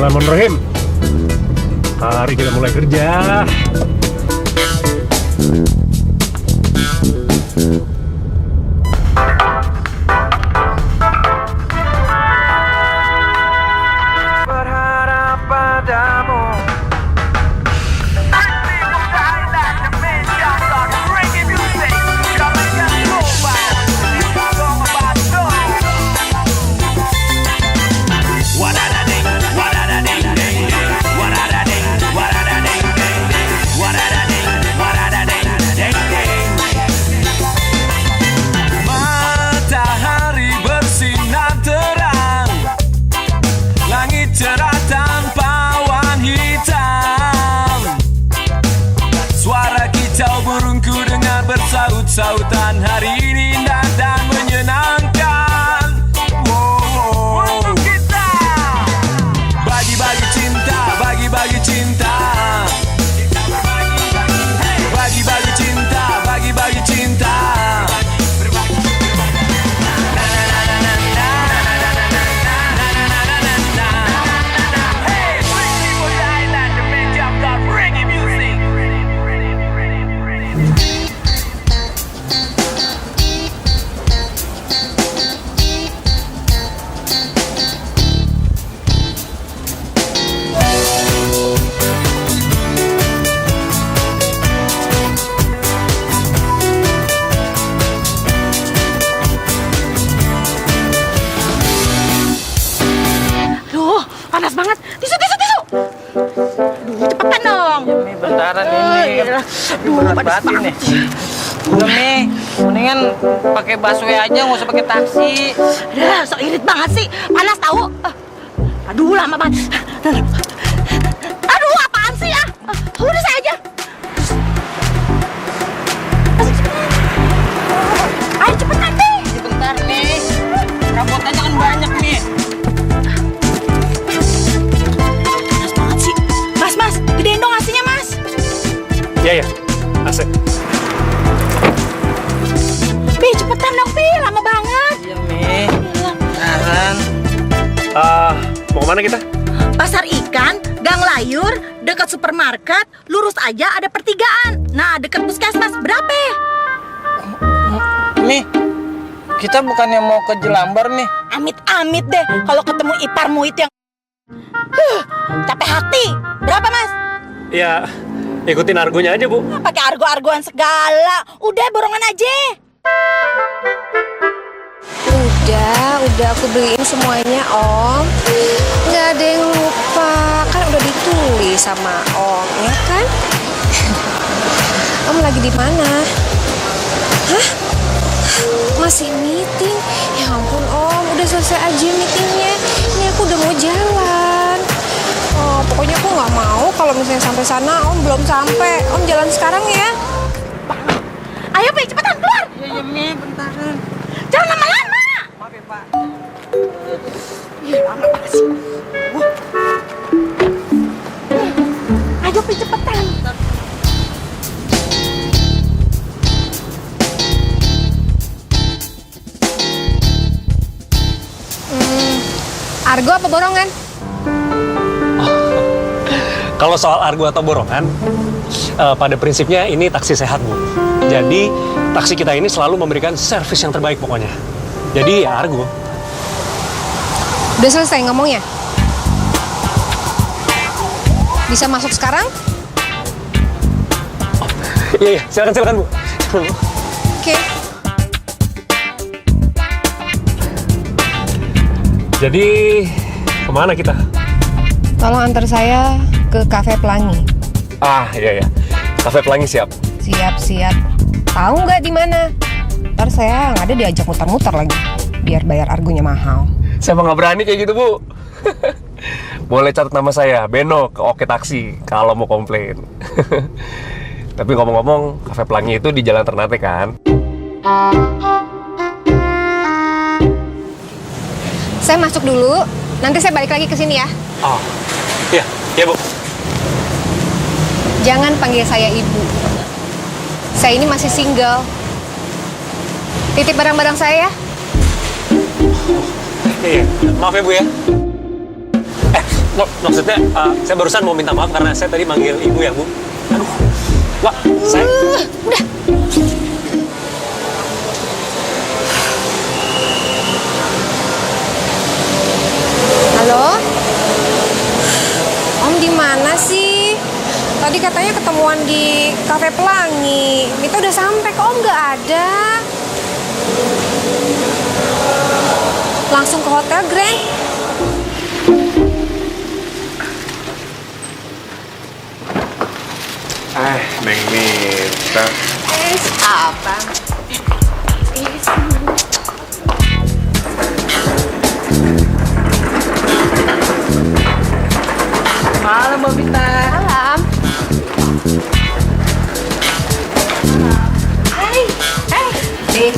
Bismillahirrahmanirrahim. Mari kita mulai kerja. Berharap padamu. Matahari bersinar terang, langit cerah tanpa awan hitam. Suara kicau burungku dengar bersaut-sautan. Hari ini indah dan menyenangkan. Untuk kita, bagi-bagi cinta, bagi-bagi cinta, bagi-bagi cinta, bagi-bagi cinta. Aduh, panas banget. Tisu, tisu, tisu. Aduh, cepetan dong. Mi, bentaran ini. Aduh, Berat panas banget banget. ini. Udah Mi, mendingan pakai busway aja, nggak usah pakai taksi. Aduh, so irit banget sih. Panas tahu. Aduh, lama banget. Aduh, apaan sih ya? Udah saya aja. Ayo cepetan deh. Bentar nih, rabotannya kan banyak nih. Panas banget sih. Mas, gedein dong AC-nya, Mas. Iya ya, AC. Pi, cepetan dong, Pi. Lama banget. Iya Mi, beneran. Mau kemana kita? Pasar ikan, Gang Layur, dekat supermarket, lurus aja ada pertigaan. Nah, dekat puskesmas. Berapa? Mi, kita bukannya mau ke Jelambar nih? Amit-amit deh kalau ketemu iparmu itu yang capek hati. Berapa, Mas? Ya, ikutin argonya aja, Bu. Pakai argo-argoan segala. Udah borongan aja. Udah aku beliin semuanya Om. Nggak ada yang lupa, kan udah ditulis sama Om, ya kan? Om lagi di mana? Hah? Masih meeting? Ya ampun Om, udah selesai aja meetingnya. Ini aku udah mau jalan. Oh, pokoknya aku nggak mau kalau misalnya sampai sana Om belum sampai. Om jalan sekarang ya. Ayo, Pi, cepetan keluar. Iya Mi, bentaran. Jangan lama-lama. Maaf ya Pak. Ih, lama banget sih. Ayo, Pi, cepetan. Argo apa borongan? Kalau soal argo atau borongan, pada prinsipnya ini taksi sehat, Bu. Jadi, taksi kita ini selalu memberikan servis yang terbaik pokoknya. Jadi, ya argo. Udah selesai ngomongnya? Bisa masuk sekarang? Iya, silakan, Bu. Oke. Jadi, kemana kita? Tolong antar saya ke Cafe Pelangi. Iya. Kafe Pelangi siap. Siap. Tahu nggak di mana? Ntar saya nggak ada diajak muter-muter lagi, biar bayar argonya mahal. Saya nggak berani kayak gitu, Bu. Boleh catat nama saya, Beno, ke Oke Taksi, kalau mau komplain. Tapi ngomong-ngomong, Kafe Pelangi itu di Jalan Ternate, kan? Saya masuk dulu, nanti saya balik lagi ke sini ya. Oh, iya, Bu. Jangan panggil saya ibu. Saya ini masih single. Titip barang-barang saya ya. Iya, maaf ya, Bu ya. Maksudnya, saya barusan mau minta maaf karena saya tadi manggil ibu ya, Bu. Aduh, Wak, saya... Udah. Halo? Om di mana sih? Tadi katanya ketemuan di Cafe Pelangi. Mita udah sampai, kok Om nggak ada? Langsung ke Hotel Grand. Neng Mita. Apa? Malam, Mbak Mita. Malam. Nih,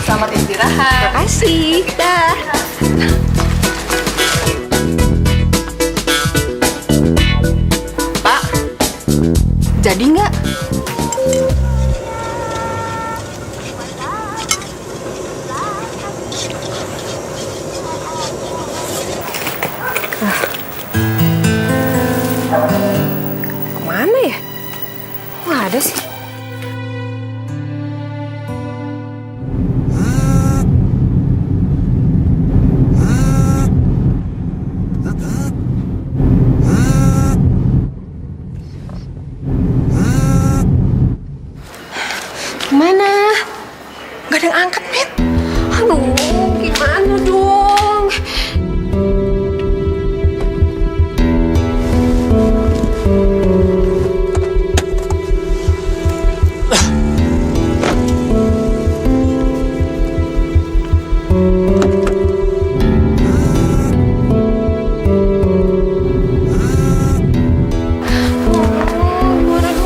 selamat istirahat. Makasih. Dah. Pak, jadi nggak? Kemana ya? Nggak ada sih. Kemana? Gak ada yang angkat, Mit. Aduh, gimana dong?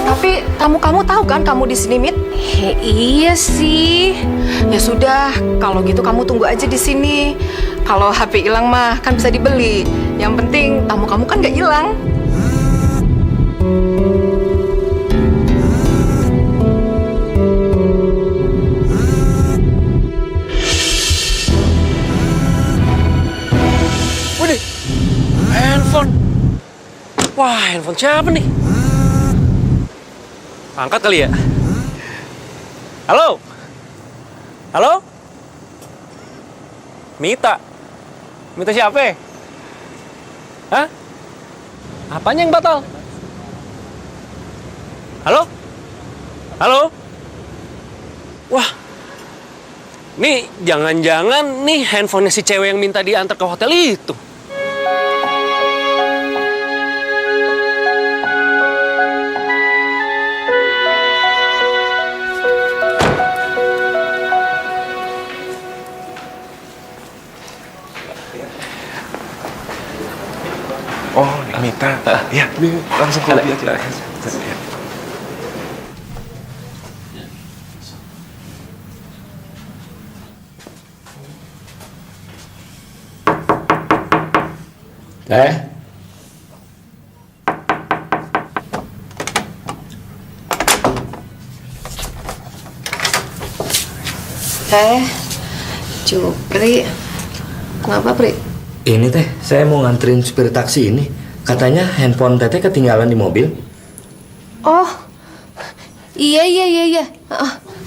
Tapi kamu tahu kan kamu di sini, Mit? Iya sih. Ya sudah, kalau gitu kamu tunggu aja di sini. Kalau HP hilang mah kan bisa dibeli. Yang penting tamu kamu kan nggak hilang. Waduh, handphone. Wah, handphone siapa nih? Angkat kali ya? Halo? Halo? Mita? Mita siapa? Hah? Apanya yang batal? Halo? Halo? Wah, nih jangan-jangan nih handphonenya si cewek yang minta diantar ke hotel itu. Oh, Mita. Ya, ini langsung ke lobby aja. Teh? Jupri. Kenapa, Pri? Ini teh, saya mau nganterin supir taksi ini. Katanya handphone teteh ketinggalan di mobil. Oh, iya.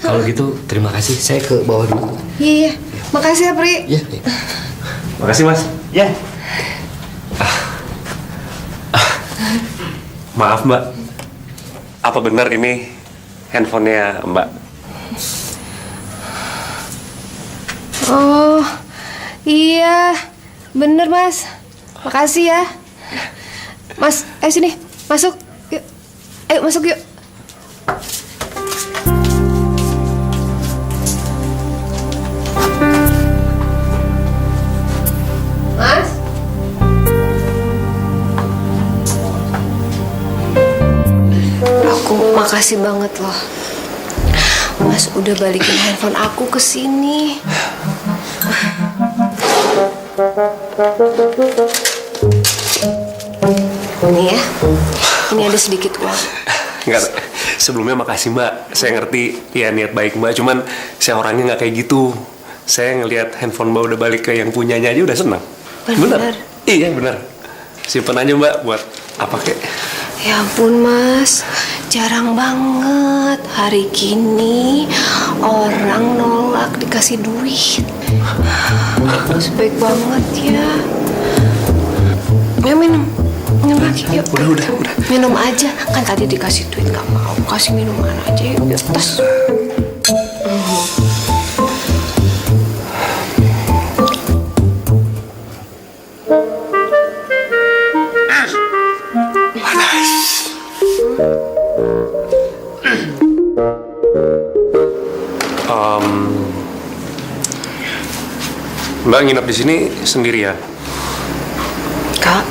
Kalau gitu, terima kasih. Saya ke bawah dulu. Iya. Makasih ya, Pri. Iya. Makasih, Mas. Ya. Maaf, Mbak. Apa benar ini handphonenya Mbak? Oh, iya. Bener, Mas. Makasih ya. Mas, ayo sini. Masuk. Yuk. Ayo, masuk yuk. Mas? Aku makasih banget loh. Mas udah balikin handphone aku ke sini. Ini ya. Ini ada sedikit uang. Enggak, sebelumnya makasih Mbak. Saya ngerti ya niat baik Mbak, cuman saya orangnya nggak kayak gitu. Saya ngelihat handphone Mbak udah balik ke yang punyanya aja udah senang. Bener. Iya bener. Simpen aja Mbak buat apa kek? Ya ampun Mas, jarang banget hari gini orang nolak dikasih duit. Mas baik banget ya. Ya minum lagi yuk. Udah. Minum aja, kan tadi dikasih duit gak mau. Kasih minuman aja yuk, tas. Mbak nginep di sini sendiri ya? Kak,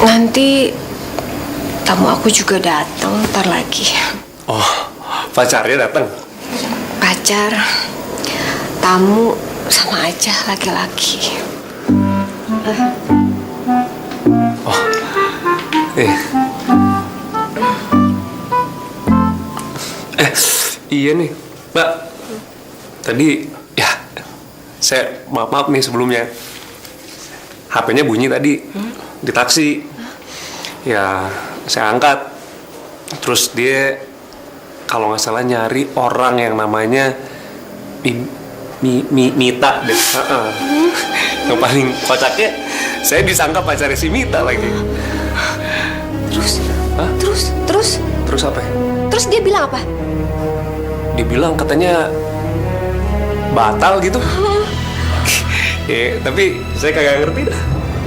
nanti tamu aku juga datang ntar lagi. Oh, pacarnya datang? Pacar, tamu sama aja laki-laki. Iya nih, Mbak. Tadi ya, saya maaf nih sebelumnya. HP-nya bunyi tadi di taksi. Ya, saya angkat. Terus dia kalau nggak salah nyari orang yang namanya Mita deh. Yang paling kocaknya, saya disangka pacarnya si Mita lagi. Terus apa? Terus dia bilang apa? Dia bilang katanya batal gitu. Ya, tapi saya kagak ngerti dah.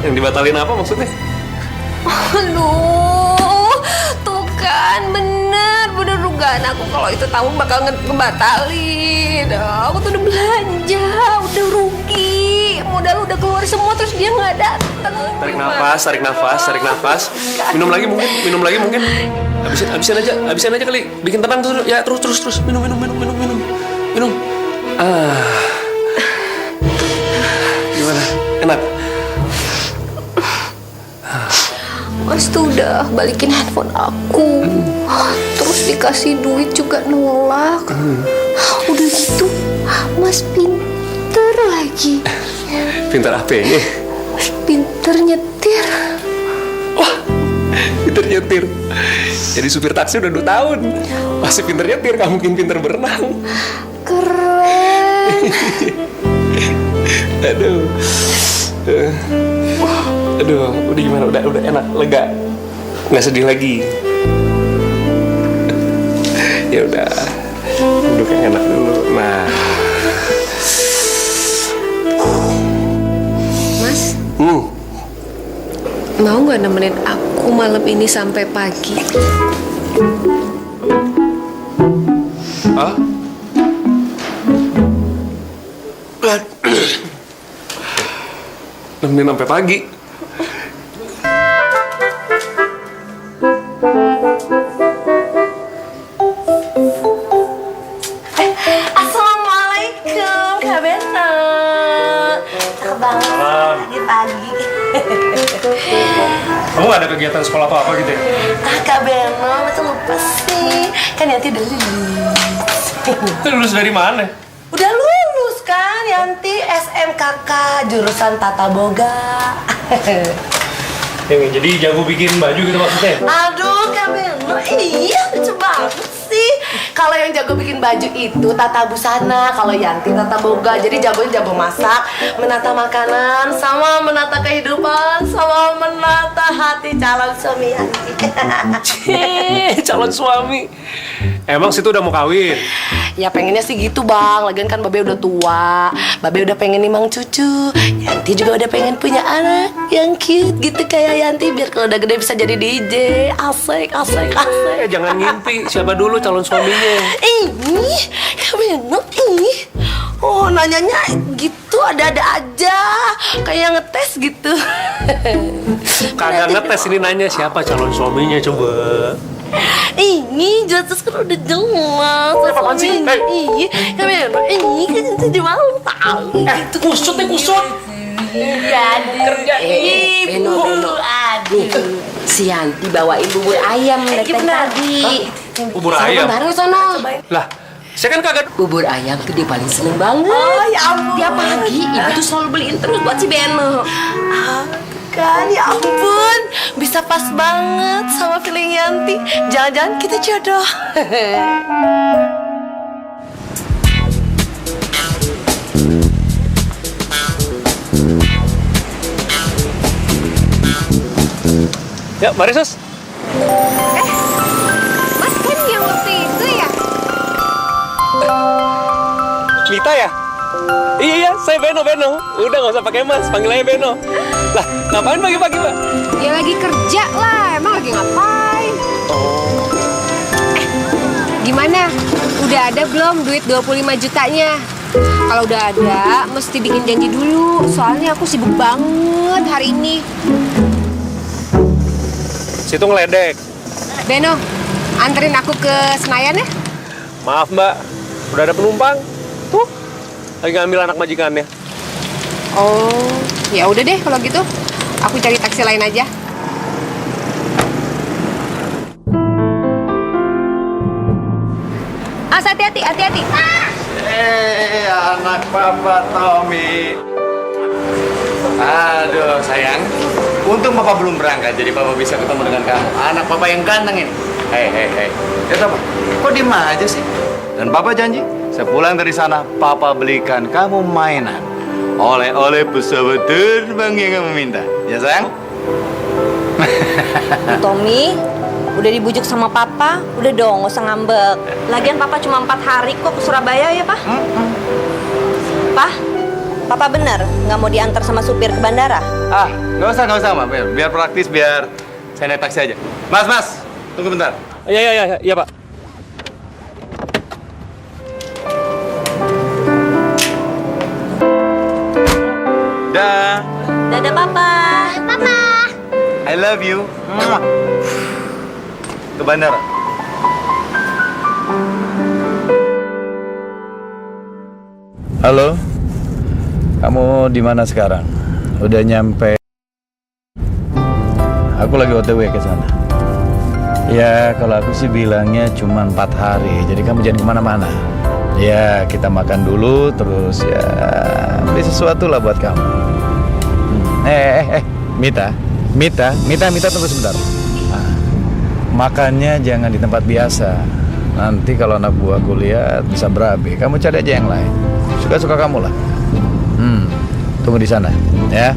Yang dibatalin apa maksudnya? Aduh, tuh kan bener dugaan aku kalau itu tamu bakal ngebatalin. Aku tuh udah belanja, udah rugi, modal udah keluar semua terus dia nggak datang. Tarik nafas. Minum lagi mungkin. Habisin aja kali. Bikin tenang tuh. Ya terus. Minum. Gimana? Enak? Mas tuh udah balikin handphone aku, terus dikasih duit juga nolak. Udah gitu, Mas pinter lagi. Pinter apanya? Pinter nyetir. Wah, pinter nyetir. Jadi supir taksi udah 2 tahun. Masih pinter nyetir, gak mungkin pinter berenang. Keren. Aduh, udah gimana? Udah enak, lega. Nggak sedih lagi. Ya udah, duduk yang enak dulu. Nah, Mas, mau nggak nemenin aku malam ini sampai pagi? Hah? Nemenin sampai pagi. Assalamualaikum, Kak Beno. Cakep banget pagi-pagi. Kamu gak ada kegiatan sekolah atau apa gitu ya? Kak Beno, betul lupa sih. Kan Yanti udah lulus. Lulus dari mana? Udah lulus kan Yanti SMKK jurusan Tata Boga. Jadi jago bikin baju gitu maksudnya? Aduh, Kak Beno, iya lucu banget sih. Kalau yang jago bikin baju itu Tata Busana, kalau Yanti Tata Boga. Jadi jago masak, menata makanan, sama menata kehidupan, sama menata hati calon suami Yanti. Calon suami. Emang situ udah mau kawin? Ya pengennya sih gitu bang, lagian kan Babe udah tua, Babe udah pengen nimang cucu, Yanti juga udah pengen punya anak yang cute gitu kayak Yanti, biar kalau udah gede bisa jadi DJ, asik. Jangan ngimpi, siapa dulu calon suaminya? Ini, Beno, ini, oh nanyanya gitu ada-ada aja, kayak ngetes gitu. Kagak ngetes, ini nanya siapa calon suaminya coba. Ini jelas kan udah jelas. Apaan sih? Iya, Beno, ini kan itu di malam tahu. Gitu. Kusut. Iya, kerja ibu. Aduh, si Yanti bawain bubur ayam dari tadi. Bubur ayam? Bareng sono. Lah, Saya kan kagak. Bubur ayam tuh dia paling seneng banget. Oh, ya ampun. Tiap pagi ibu tuh selalu beliin terus buat si Beno. Kan, ya ampun. Bisa pas banget sama feeling Yanti. Jangan-jangan kita jodoh. Ya, mari Sus. Mas kan yang waktu itu ya? Mita ya? Iya, saya Beno. Udah nggak usah pakai Mas, panggil aja Beno. Lah, ngapain pagi-pagi, Mbak? Ya lagi kerja lah, emang lagi ngapain? Gimana? Udah ada belum duit 25 jutanya? Kalau udah ada, mesti bikin janji dulu. Soalnya aku sibuk banget hari ini. Situ ngeledek. Beno, anterin aku ke Senayan ya? Maaf, Mbak. Udah ada penumpang. Tuh, lagi ngambil anak majikannya. Oh, ya udah deh kalau gitu. Aku cari taksi lain aja. Mas, hati-hati. Anak Papa Tommy. Aduh, sayang. Untung Papa belum berangkat, jadi Papa bisa ketemu dengan kamu. Anak Papa yang ganteng ini. Hei. Lihat apa? Kok diem aja sih? Dan Papa janji, sepulang dari sana, Papa belikan kamu mainan. Oleh-oleh pesawat terbang yang kamu minta. Ya, sayang? Tommy, udah dibujuk sama Papa, udah dong, nggak usah ngambek. Lagian Papa cuma 4 hari kok ke Surabaya ya, Pak? Papa bener nggak mau diantar sama supir ke bandara? Nggak usah, Ma. Biar praktis, biar saya naik taksi aja. Mas, tunggu bentar. Iya, Pak. Dadah, Papa. I love you. Ke bandara. Halo. Kamu di mana sekarang? Udah nyampe? Aku lagi OTW ke sana. Ya, kalau aku sih bilangnya cuma 4 hari. Jadi kamu jangan kemana-mana. Ya, kita makan dulu, terus ya beli sesuatu lah buat kamu. Mita, tunggu sebentar. Makannya jangan di tempat biasa. Nanti kalau anak buahku lihat bisa berabe. Kamu cari aja yang lain. Suka-suka kamu lah. Tunggu di sana, ya.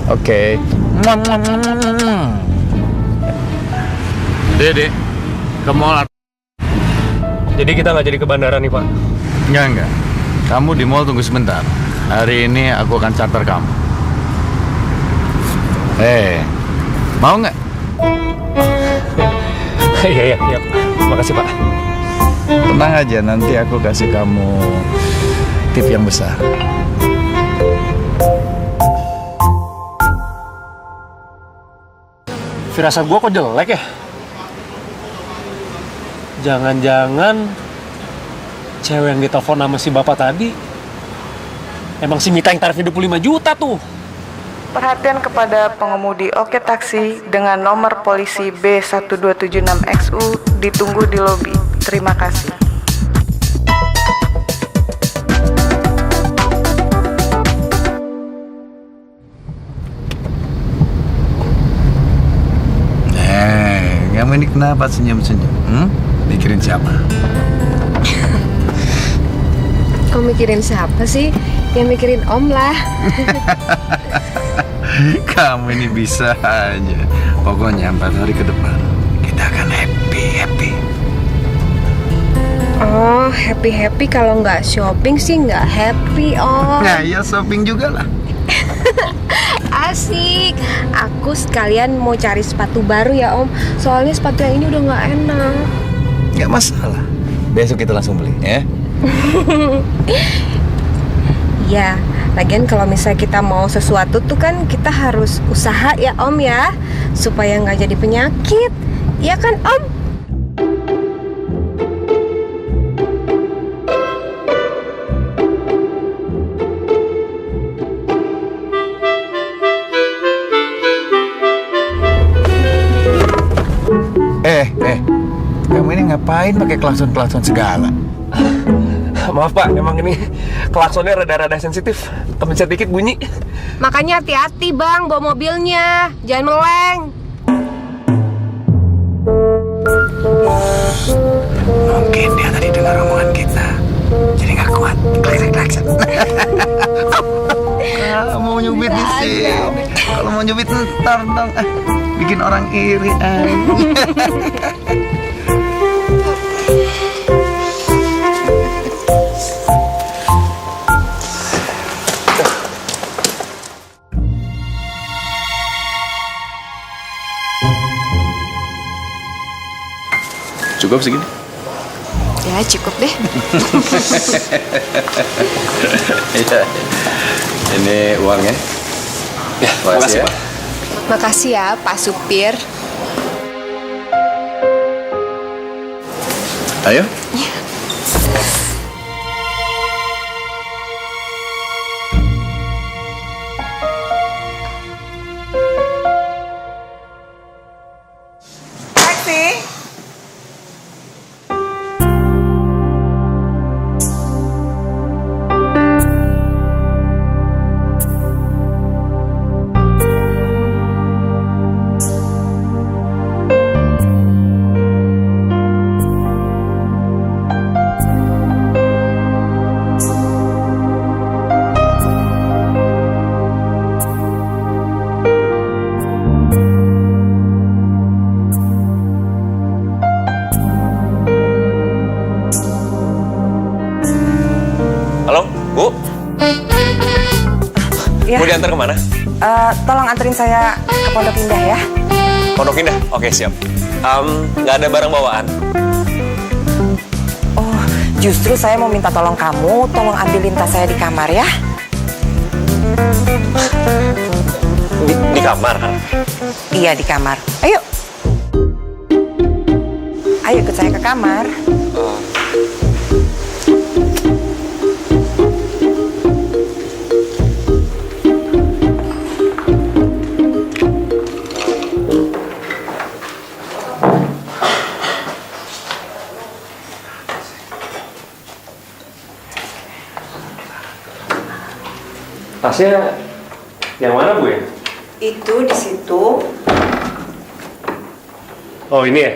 Oke. Dede, ke mall. Jadi kita nggak jadi ke bandara nih, Pak? Enggak. Kamu di mall tunggu sebentar. Hari ini aku akan charter kamu. Mau nggak? Iya. Makasih, Pak. Tenang aja, nanti aku kasih kamu tip yang besar. Firasat gua kok jelek ya? Jangan-jangan cewek yang ditelepon sama si bapak tadi emang si Mita yang tarif 25 juta tuh. Perhatian kepada pengemudi Oke Taksi dengan nomor polisi B1276XU ditunggu di lobi. Terima kasih. Kamu ini kenapa senyum-senyum? Mikirin siapa? Kau mikirin siapa sih? Ya mikirin Om lah. Kamu ini bisa aja. Pokoknya 4 hari ke depan kita akan happy. Oh, happy kalau nggak shopping sih nggak happy, Om. Nah, ya shopping juga lah. Asik. Aku sekalian mau cari sepatu baru ya, Om. Soalnya sepatu yang ini udah nggak enak. Nggak masalah. Besok kita langsung beli, ya. Ya, lagian kalau misalnya kita mau sesuatu tuh kan kita harus usaha ya, Om ya, supaya nggak jadi penyakit. Iya kan, Om? Kamu ini ngapain pakai klakson segala? Maaf Pak, emang ini klaksonnya rada-rada sensitif. Kepencet dikit bunyi. Makanya hati-hati bang, bawa mobilnya. Jangan meleng. Mungkin dia tadi dengar omongan kita, jadi nggak kuat. Klakson. Mau nyubit di sini. Kalau mau nyubit ntar dong. Bikin orang iri. Cukup segini? Ya cukup deh. Iya. Ini uangnya. Ya, makasih Pak. Makasih ya Pak Supir. Ayo. Taksi. Halo, Bu. Ya. Mau diantar kemana? Tolong anterin saya ke Pondok Indah ya. Pondok Indah? Oke, siap. Nggak ada barang bawaan. Oh, justru saya mau minta tolong kamu, tolong ambilin tas saya di kamar ya. Di kamar? Iya, di kamar. Ayo. Ayo ikut saya ke kamar. Tasnya yang mana, Bu ya? Itu di situ. Oh, ini ya?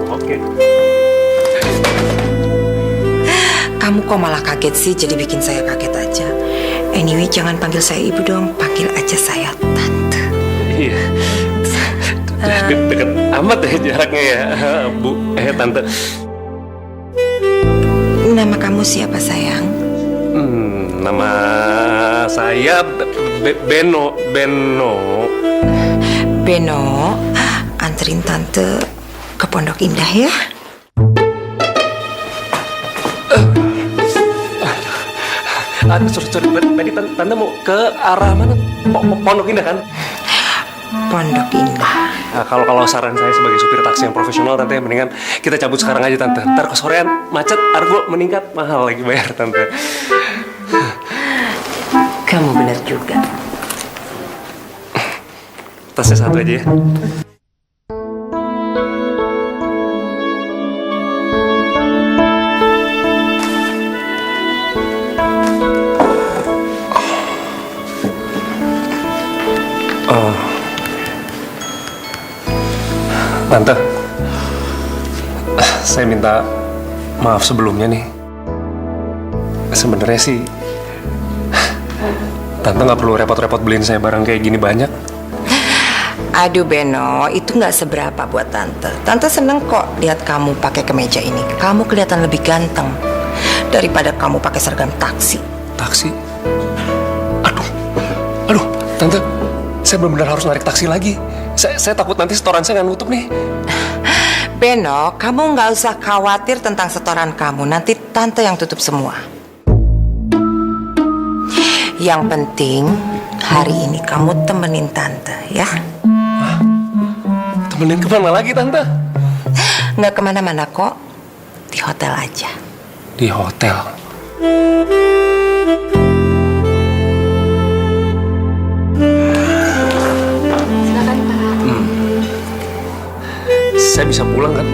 Oke. Kamu kok malah kaget sih, jadi bikin saya kaget aja. Anyway, jangan panggil saya ibu dong, panggil aja saya tante. Iya. Deket amat ya jaraknya ya, Bu. Tante. Nama kamu siapa sayang? Nama saya Beno. Beno, anterin tante ke Pondok Indah ya. Sorry, tadi tante mau ke arah mana? Pondok Indah kan? Pondok Indah. Nah, kalau saran saya sebagai supir taksi yang profesional, tante, mendingan kita cabut sekarang aja, tante. Ntar kesorean macet, argo meningkat, mahal lagi bayar, tante. Kamu benar juga. Tasnya satu aja ya. Tante, saya minta maaf sebelumnya nih. Sebenarnya sih, Tante nggak perlu repot-repot beliin saya barang kayak gini banyak. Aduh Beno, itu nggak seberapa buat Tante. Tante seneng kok lihat kamu pakai kemeja ini. Kamu kelihatan lebih ganteng daripada kamu pakai seragam taksi. Taksi? Aduh, Tante, saya benar-benar harus narik taksi lagi. Saya takut nanti setoran saya nggak nutup nih. Beno, kamu nggak usah khawatir tentang setoran kamu. Nanti Tante yang tutup semua. Yang penting hari ini kamu temenin Tante ya. Hah? Temenin kemana lagi, Tante? Nggak kemana-mana kok. Di hotel aja. Di hotel? Silakan Pak. saya bisa pulang kan?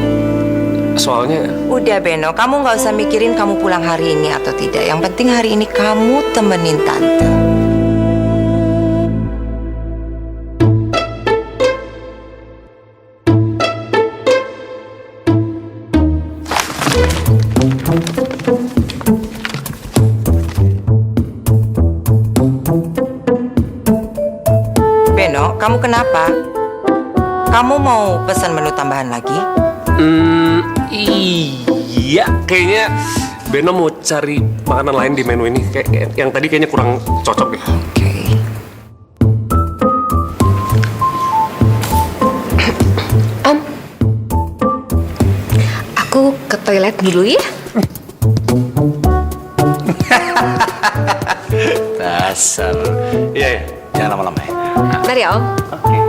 Soalnya Udah Beno, kamu nggak usah mikirin kamu pulang hari ini atau tidak. Yang penting hari ini kamu temenin tante. Beno, kamu kenapa? Kamu mau pesan menu tambahan lagi? Iya, kayaknya Beno mau cari makanan lain di menu ini. Kayak yang tadi kayaknya kurang cocok ya. Oke. Om, aku ke toilet dulu ya. Dasar. Iya, jangan lama-lama ya. Bentar ya Om. Oke.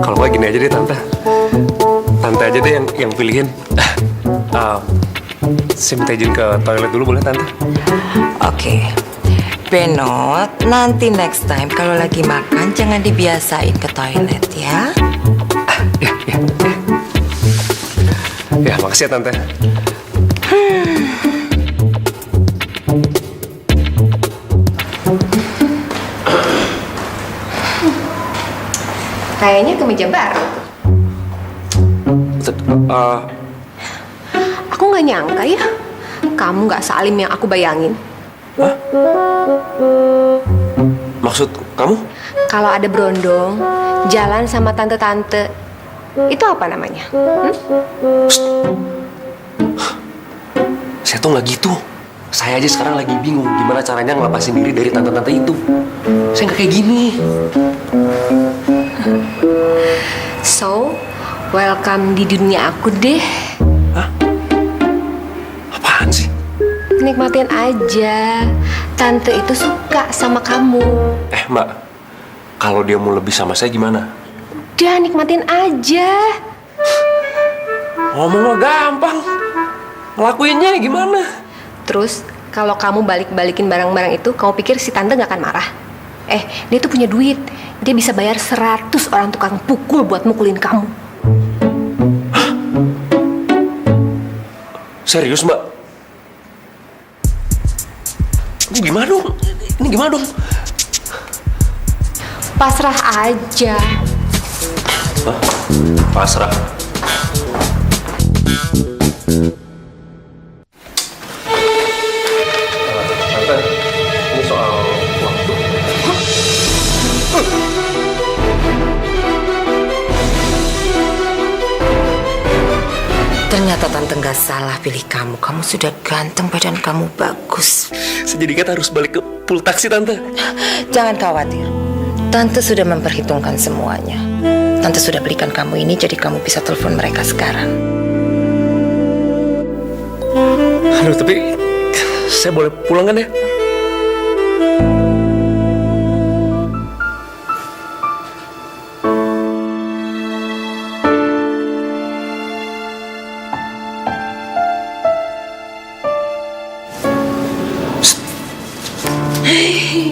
Kalau nggak gini aja deh tante. Tante aja deh yang pilihin. Saya minta izin ke toilet dulu boleh tante? Oke. Beno, nanti next time kalau lagi makan jangan dibiasain ke toilet ya. Ya, makasih ya tante. Kayaknya kemeja baru. Aku nggak nyangka ya, kamu nggak sealim yang aku bayangin. Maksud kamu? Kalau ada berondong, jalan sama tante-tante, itu apa namanya? Saya tuh nggak gitu. Saya aja sekarang lagi bingung gimana caranya ngelepasin diri dari tante-tante itu. Saya nggak kayak gini. So, welcome di dunia aku deh. Apaan sih? Nikmatin aja. Tante itu suka sama kamu. Mbak, kalau dia mau lebih sama saya gimana? Udah, nikmatin aja. Ngomong mah gampang. Ngelakuinnya gimana? Terus, kalau kamu balik-balikin barang-barang itu, kamu pikir si tante gak akan marah? Dia tuh punya duit. Dia bisa bayar 100 orang tukang pukul buat mukulin kamu. Serius, Mbak? Gimana dong? Ini gimana dong? Pasrah aja. Pasrah. Tante, ini soal waktu. Ternyata tante nggak salah pilih kamu. Kamu sudah ganteng, badan kamu bagus. Jadi kita harus balik ke pool taksi, Tante. Jangan khawatir. Tante sudah memperhitungkan semuanya. Tante sudah belikan kamu ini, jadi kamu bisa telepon mereka sekarang. Aduh, tapi saya boleh pulang kan ya?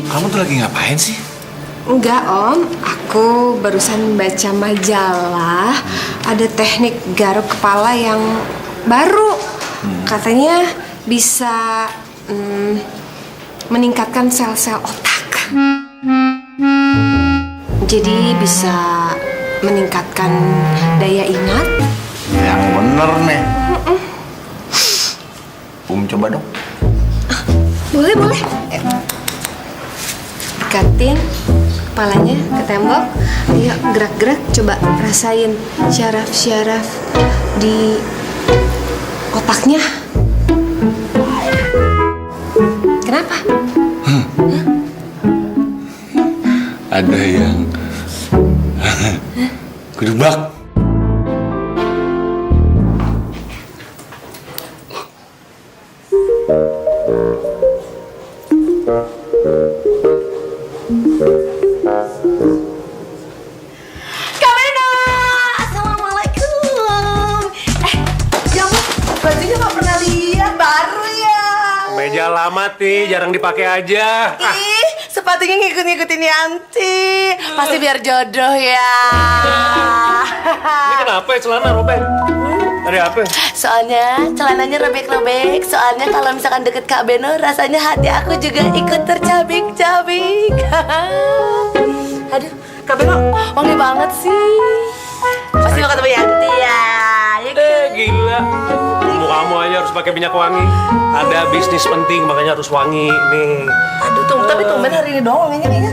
Kamu tuh lagi ngapain sih? Enggak Om, aku barusan baca majalah. Ada teknik garuk kepala yang baru. Katanya bisa meningkatkan sel-sel otak. Jadi bisa meningkatkan daya ingat. Yang bener nih. Coba dong. Boleh. Dekatin kepalanya ke tembok. Ayo gerak-gerak, coba rasain syaraf-syaraf di otaknya. Kenapa? Ada yang gedebak. Kamena, assalamualaikum. Bajunya nggak pernah lihat, baru ya. Meja lama mati, jarang dipakai aja. Ih, sepatunya ngikut-ngikutin Yanti. Pasti biar jodoh ya. Ini kenapa ya celana robek? Ada apa? Soalnya celananya robek-robek. Soalnya kalau misalkan deket Kak Beno, rasanya hati aku juga ikut tercabik-cabik. Aduh, Kak Beno wangi banget sih. Pasti mau ketemu Yanti ya. Gila. Kamu aja harus pakai minyak wangi. Ada bisnis penting makanya harus wangi nih. Aduh, tapi tumben hari ini doang wanginya kayaknya.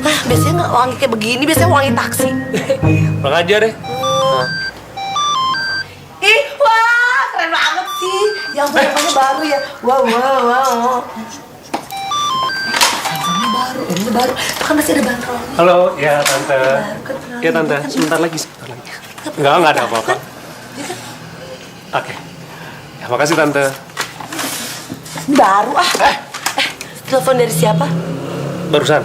Hah, biasanya nggak wangi kayak begini, biasanya wangi taksi. Pulang aja deh. Ih, wah, keren banget sih. Yang handphonenya baru ya. Wow. Handphonenya baru, ini baru. Itu kan masih ada bandrolnya. Halo, ya tante. Ya tante, sebentar lagi. Enggak ada apa-apa. Oke. Ya, makasih tante. Baru telepon dari siapa? Barusan.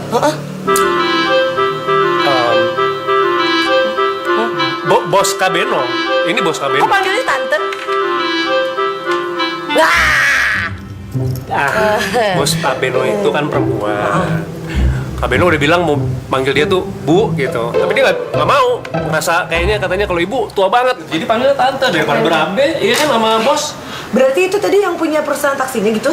Bos Kak Beno. Ini bos Kak Beno. Kok panggilnya tante? Bos Kak Beno itu kan perempuan. Kak Beno udah bilang mau panggil dia tuh Bu gitu, tapi dia nggak mau. Ngerasa kayaknya katanya kalau ibu tua banget, jadi panggilnya tante daripada berabe. Iya kan sama bos. Berarti itu tadi yang punya perusahaan taksinya gitu?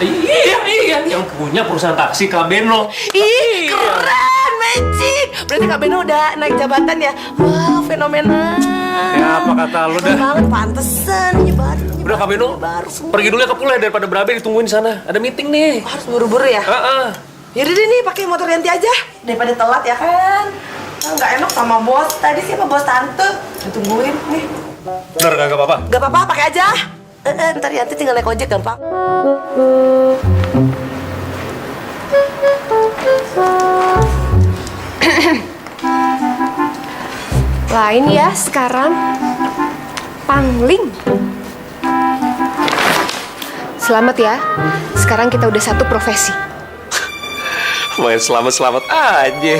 Iya, yang punya perusahaan taksi Kak Beno. Ih, keren, magic. Berarti Kak Beno udah naik jabatan ya? Wah, fenomenal. Ya apa kata lu dah? Banget, pantesan nyebar. Udah Kak Beno, pergi dulu ya ke Pulai daripada berabe ditungguin di sana. Ada meeting nih. Harus buru-buru ya? Yaudah deh nih, pakai motor Yanti aja daripada telat ya kan? Nggak enak sama bos. Tadi siapa bos tante? Ditungguin nih. Bener gak apa-apa? Gak apa-apa, pakai aja. Ntar Yanti tinggal naik ojek gampang. Lain ya sekarang. Pangling. Selamat ya. Sekarang kita udah satu profesi. Main selamat-selamat aja.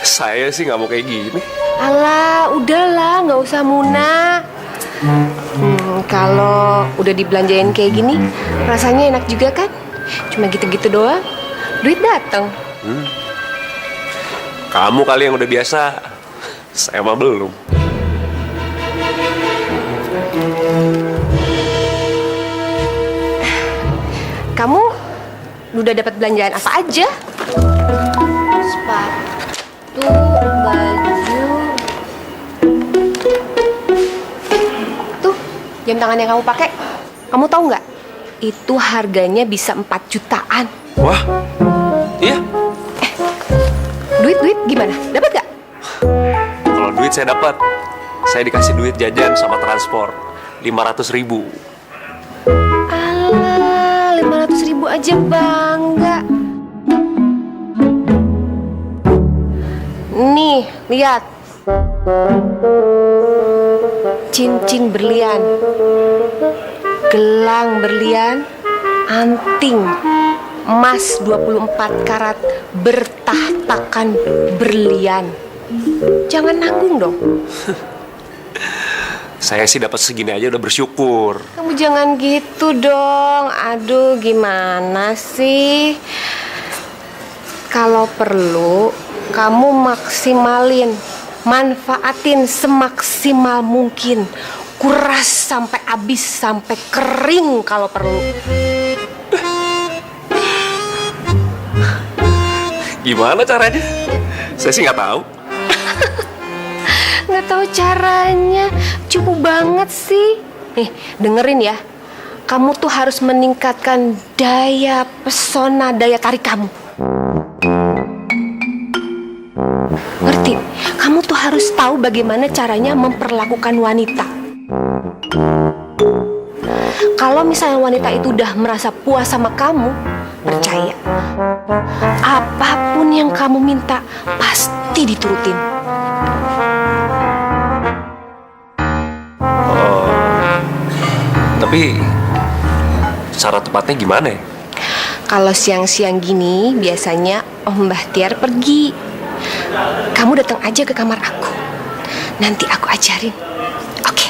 Saya sih nggak mau kayak gini. Alah, udahlah, nggak usah Muna. Kalau udah dibelanjain kayak gini, rasanya enak juga kan? Cuma gitu-gitu doang, duit datang. Kamu kali yang udah biasa, saya mah belum. Kamu udah dapat belanjaan apa aja? Sepatu, baju. Tuh, jam tangan yang kamu pakai. Kamu tahu nggak? Itu harganya bisa 4 jutaan. Wah, iya. Duit gimana? Dapat nggak? Kalau duit saya dapat. Saya dikasih duit jajan sama transport 500.000. Alah, 500.000 aja bangga. Nih, lihat. Cincin berlian, gelang berlian, anting emas 24 karat bertahtakan berlian. Jangan nanggung dong. Saya sih dapat segini aja udah bersyukur. Kamu jangan gitu dong. Aduh, gimana sih? Kalau perlu, kamu maksimalin, manfaatin semaksimal mungkin. Kuras sampai habis, sampai kering kalau perlu. Gimana caranya? Saya sih nggak tahu. Nggak tahu caranya, cukup banget sih. Nih, dengerin ya. Kamu tuh harus meningkatkan daya pesona, daya tarik kamu. Ngerti? Kamu tuh harus tahu bagaimana caranya memperlakukan wanita. Kalau misalnya wanita itu udah merasa puas sama kamu, percaya, apapun yang kamu minta pasti diturutin. Tapi cara tepatnya gimana ya? Kalau siang-siang gini biasanya Om Bahtiar pergi. Kamu datang aja ke kamar aku. Nanti aku ajarin. Oke.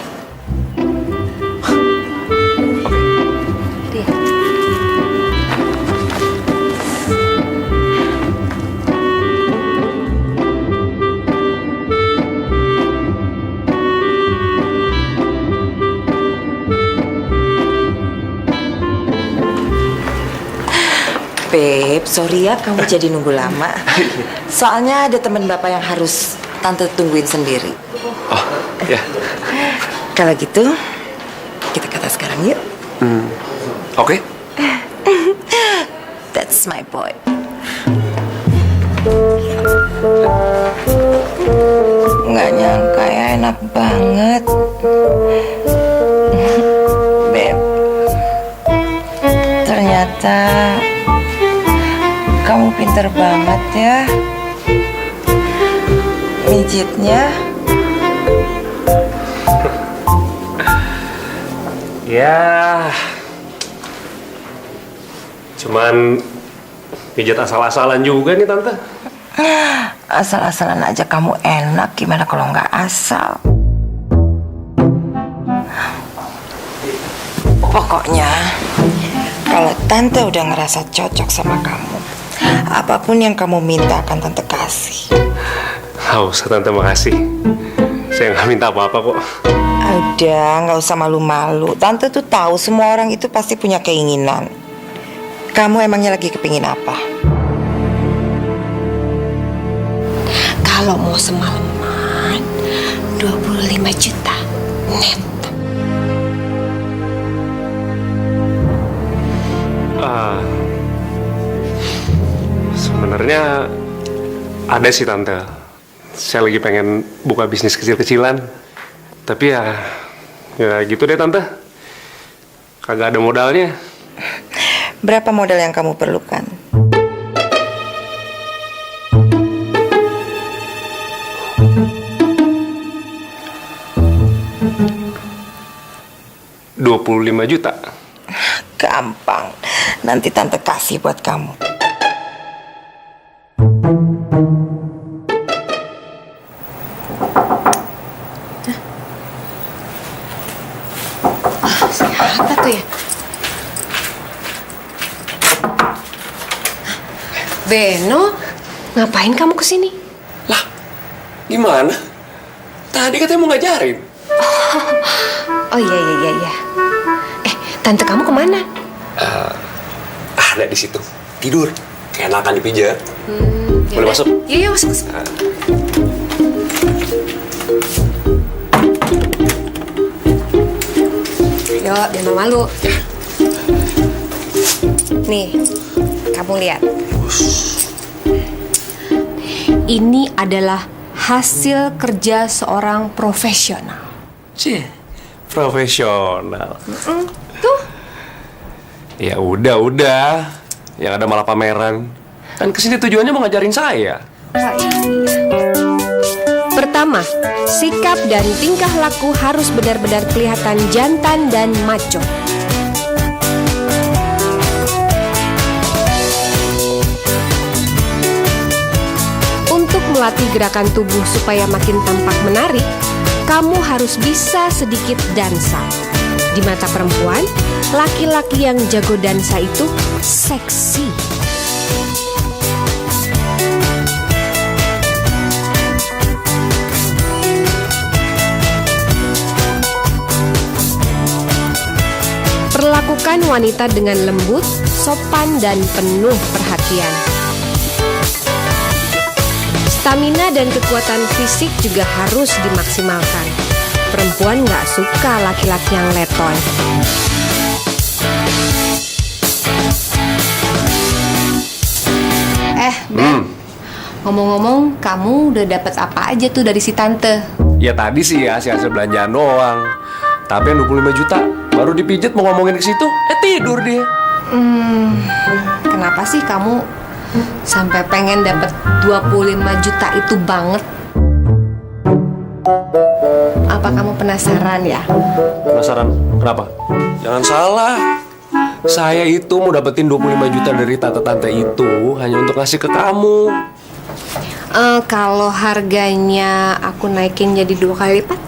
Sorry ya kamu jadi nunggu lama. Soalnya ada teman Bapak yang harus Tante tungguin sendiri. Oh, ya. Kalau gitu, kita ke atas sekarang yuk. Oke. That's my boy. Nggak nyangka ya, enak banget. Beb, ternyata kamu pinter banget ya mijitnya. Ya, cuman pijat asal-asalan juga nih Tante. Asal-asalan aja kamu enak, gimana kalau nggak asal? Pokoknya kalau Tante udah ngerasa cocok sama kamu, apapun yang kamu minta akan Tante kasih. Nggak usah Tante, makasih. Saya nggak minta apa-apa kok. Udah, nggak usah malu-malu. Tante tuh tahu semua orang itu pasti punya keinginan. Kamu emangnya lagi kepingin apa? Kalau mau semalaman 25 juta net. Sebenarnya ada sih Tante. Saya lagi pengen buka bisnis kecil-kecilan. Tapi ya gitu deh Tante. Kagak ada modalnya. Berapa modal yang kamu perlukan? $25 juta. Gampang. Nanti Tante kasih buat kamu. Apa tuh ya? Beno, ngapain kamu kesini? Lah, gimana? Tadi katanya mau ngajarin. Oh iya. Tante kamu kemana? Ada di situ. Tidur. Enakan dipijat. Boleh masuk? Iya, masuk. Yuk, jangan malu. Nih, kamu lihat. Ini adalah hasil kerja seorang profesional. Cie, profesional. Tuh. Ya udah. Yang ada malah pameran. Kan kesini tujuannya mau ngajarin saya. Pertama, sikap dan tingkah laku harus benar-benar kelihatan jantan dan maco. Untuk melatih gerakan tubuh supaya makin tampak menarik, kamu harus bisa sedikit dansa. Di mata perempuan, laki-laki yang jago dansa itu seksi. Perlakukan wanita dengan lembut, sopan, dan penuh perhatian. Stamina dan kekuatan fisik juga harus dimaksimalkan. Perempuan nggak suka laki-laki yang letoy. Ben, ngomong-ngomong, kamu udah dapat apa aja tuh dari si tante? Ya tadi sih ya, hasil belanjaan doang. Tapi yang 25 juta baru dipijat mau ngomongin ke situ, tidur dia. Kenapa sih kamu sampai pengen dapat 25 juta itu banget? Apa kamu penasaran ya? Penasaran? Kenapa? Jangan salah. Saya itu mau dapetin 25 juta dari tante-tante itu hanya untuk ngasih ke kamu. Kalau harganya aku naikin jadi 2 kali lipat?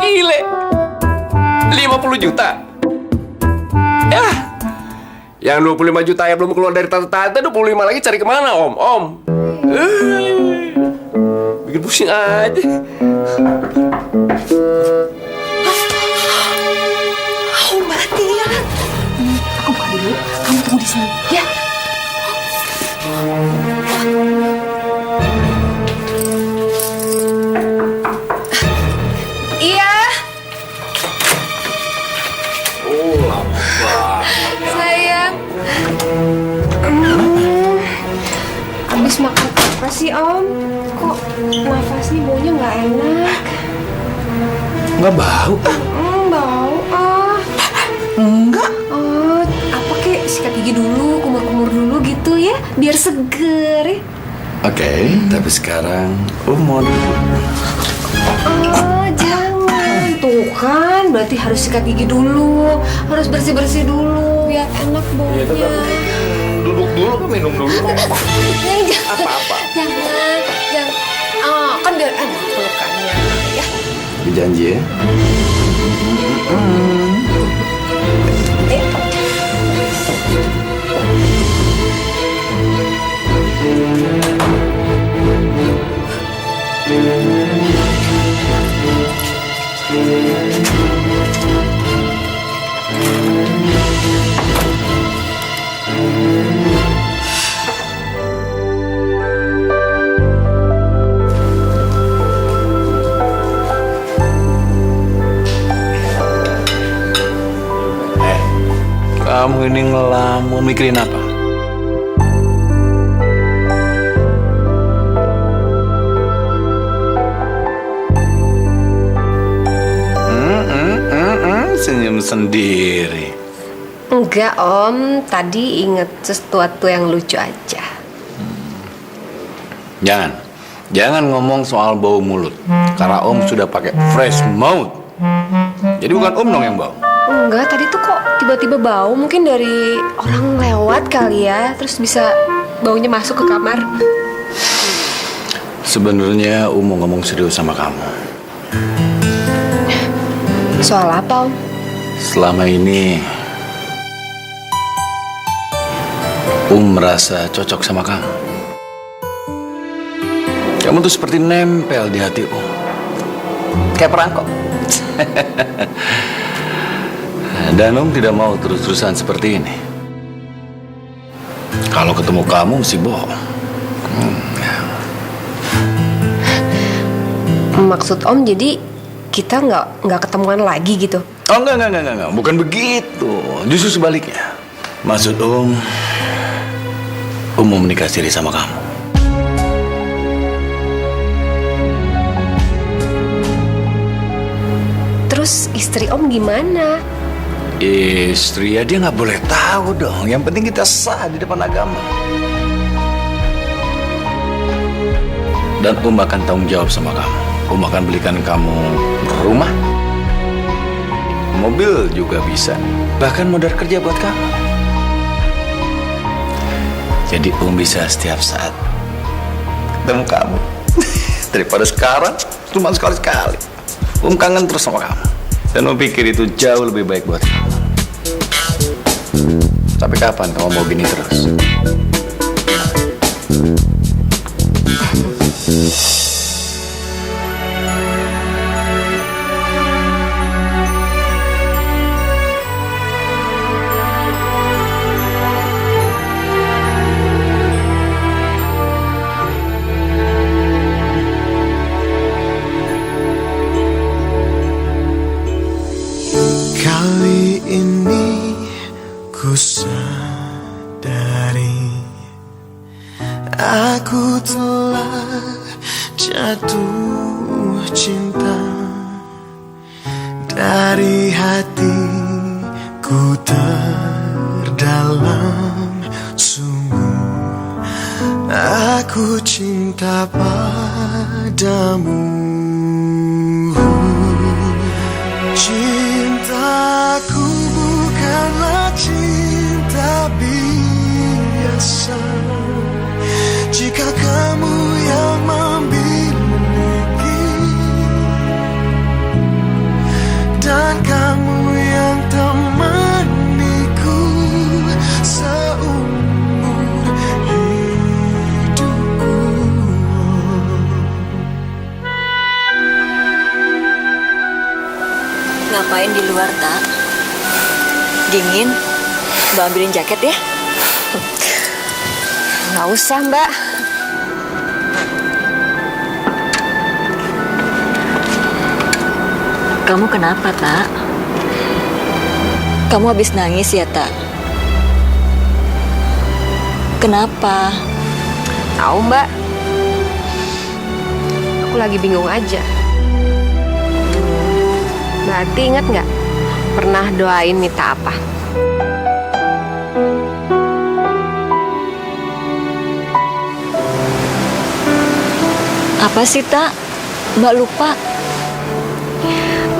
Gile 50 juta. Ya, yang 25 juta yang belum keluar dari tante-tante, 25 lagi cari kemana om? Bikin pusing aja. Oh, Mbak Tian. dulu. Kamu tunggu di sini, ya. Iya. Oh, lama banget. Sayang. Abis makan apa sih, Om? Kok nafasnya baunya nggak enak? Nggak bau. Bau. Enggak. Oh, apa kek sikat gigi dulu, kumur-kumur dulu gitu ya, biar seger ya. Oke, tapi sekarang mau dulu. Oh, jangan. Tuh kan, berarti harus sikat gigi dulu, harus bersih-bersih dulu, biar enak baunya. Duduk dulu, minum dulu. Jangan. Apa-apa. Jangan. Oh, kan biar enak pelukannya ya. Janji ya. Kamu ini ngelamun mikirin apa? Senyum sendiri. Enggak, Om. Tadi inget sesuatu yang lucu aja. Jangan ngomong soal bau mulut. Karena Om sudah pakai fresh mouth. Jadi bukan Om dong yang bau. Enggak, tadi tuh kok tiba-tiba bau. Mungkin dari orang lewat kali ya. Terus bisa baunya masuk ke kamar. Sebenarnya Om mau ngomong serius sama kamu. Soal apa, Om? Selama ini merasa cocok sama kamu. Kamu tuh seperti nempel di hati Kayak perangkap. Dan tidak mau terus-terusan seperti ini. Kalau ketemu kamu mesti bohong. Maksud Om jadi kita nggak ketemuan lagi gitu? Oh enggak, bukan begitu. Justru sebaliknya. Maksud mau menikah sendiri sama kamu. Terus istri Om gimana? Istri ya dia nggak boleh tahu dong. Yang penting kita sah di depan agama. Dan akan tanggung jawab sama kamu. Akan belikan kamu rumah, mobil juga bisa, bahkan modal kerja buat kamu. Jadi bisa setiap saat ketemu kamu. Daripada sekarang cuma sekali-sekali. Kangen terus sama kamu. Dan pikir itu jauh lebih baik buat kamu. Sampai kapan kamu mau gini terus? Kali ini ku sadari aku telah jatuh cinta dari hatiku terdalam. Sungguh aku cinta padamu. Cintaku bukanlah cinta biasa. Jika kamu yang memiliki dan kamu yang temaniku seumur hidupku. Ngapain di luar, Tak? Dingin? Mbak ambilin jaket ya? Nggak usah, Mbak. Kamu kenapa, Tak? Kamu habis nangis ya, Tak? Kenapa? Tahu, Mbak. Aku lagi bingung aja. Berarti ingat nggak? Pernah doain Mita apa? Apa sih, Tak? Mbak lupa.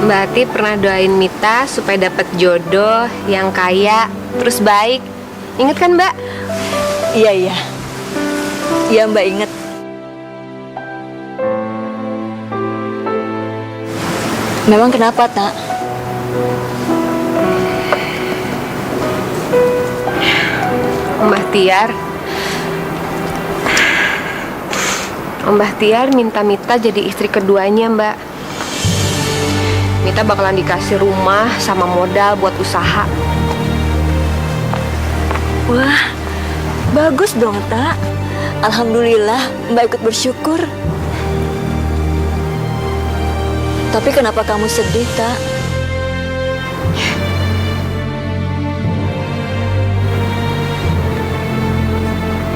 Berarti pernah doain Mita supaya dapat jodoh yang kaya, terus baik. Ingat kan, Mbak? Iya, iya. Iya, Mbak inget. Memang kenapa, Tak? Om Bahtiar minta Mita jadi istri keduanya, Mbak. Mita bakalan dikasih rumah sama modal buat usaha. Wah, bagus dong, Tak. Alhamdulillah, Mbak ikut bersyukur. Tapi kenapa kamu sedih, Tak?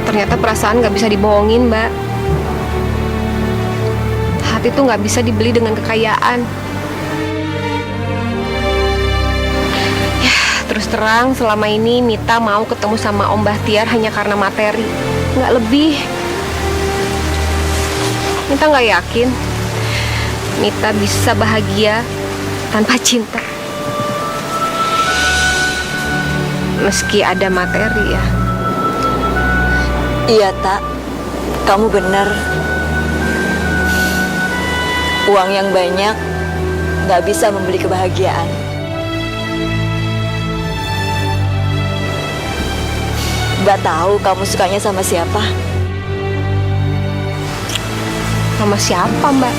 Ternyata perasaan gak bisa dibohongin, Mbak. Hati tuh gak bisa dibeli dengan kekayaan. Ya, terus terang selama ini Mita mau ketemu sama Om Bahtiar hanya karena materi, gak lebih. Mita gak yakin Mita bisa bahagia tanpa cinta. Meski ada materi ya. Iya, Tak. Kamu benar. Uang yang banyak gak bisa membeli kebahagiaan. Mbak tahu kamu sukanya sama siapa? Sama siapa, Mbak?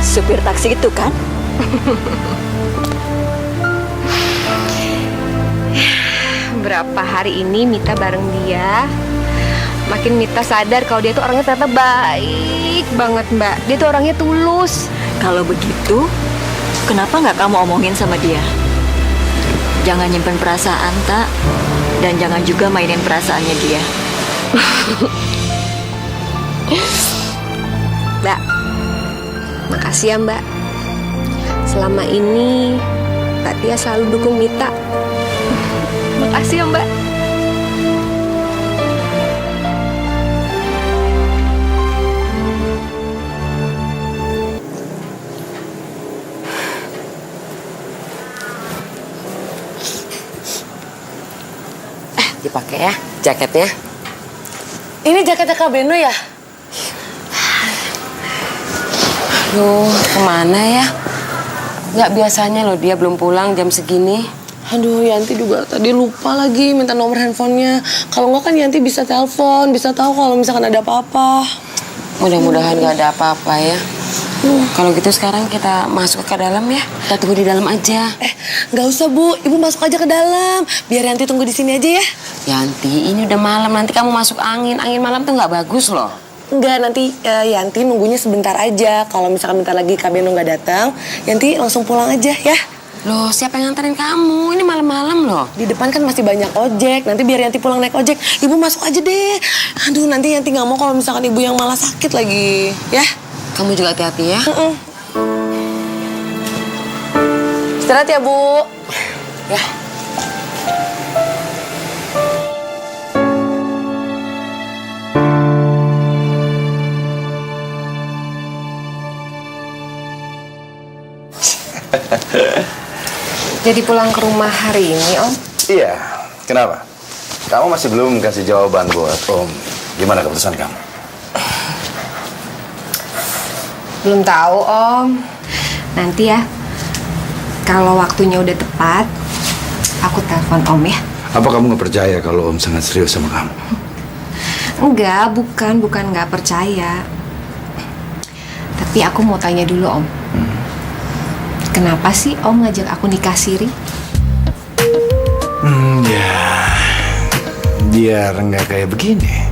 Supir taksi itu kan? Berapa hari ini Mita bareng dia, makin Mita sadar kalau dia tuh orangnya ternyata baik banget, Mbak. Dia tuh orangnya tulus. Kalau begitu, kenapa nggak kamu omongin sama dia? Jangan nyimpen perasaan, Tak. Dan jangan juga mainin perasaannya dia. Mbak, makasih ya, Mbak. Selama ini Mbak Tia selalu dukung Mita. Makasih ya, Mbak. Dipakai ya jaketnya. Ini jaketnya Kak Beno ya? Aduh, kemana ya? Nggak biasanya loh dia belum pulang jam segini. Aduh, Yanti juga tadi lupa lagi minta nomor handphonenya. Kalau nggak kan Yanti bisa telepon, bisa tahu kalau misalkan ada apa-apa. Mudah-mudahan nggak ada apa-apa ya. Kalau gitu sekarang kita masuk ke dalam ya. Kita tunggu di dalam aja. Nggak usah, Bu. Ibu masuk aja ke dalam. Biar Yanti tunggu di sini aja ya. Yanti, ini udah malam. Nanti kamu masuk angin. Angin malam tuh nggak bagus loh. Enggak, nanti Yanti nunggunya sebentar aja. Kalau misalkan bentar lagi Kak Beno nggak datang, Yanti langsung pulang aja ya. Loh, siapa yang nganterin kamu? Ini malam-malam loh. Di depan kan masih banyak ojek. Nanti biar Yanti pulang naik ojek. Ibu masuk aja deh. Aduh, nanti Yanti nggak mau kalau misalkan ibu yang malah sakit lagi. Ya? Kamu juga hati-hati ya. Istirahat ya, Bu. Ya. Jadi pulang ke rumah hari ini, Om? Iya, kenapa? Kamu masih belum kasih jawaban buat Om. Gimana keputusan kamu? Belum tahu, Om. Nanti ya, kalau waktunya udah tepat, aku telepon Om ya. Apa kamu nggak percaya kalau Om sangat serius sama kamu? Enggak, bukan nggak percaya. Tapi aku mau tanya dulu, Om. Kenapa sih Om ngajak aku nikah siri? Ya, biar nggak kayak begini.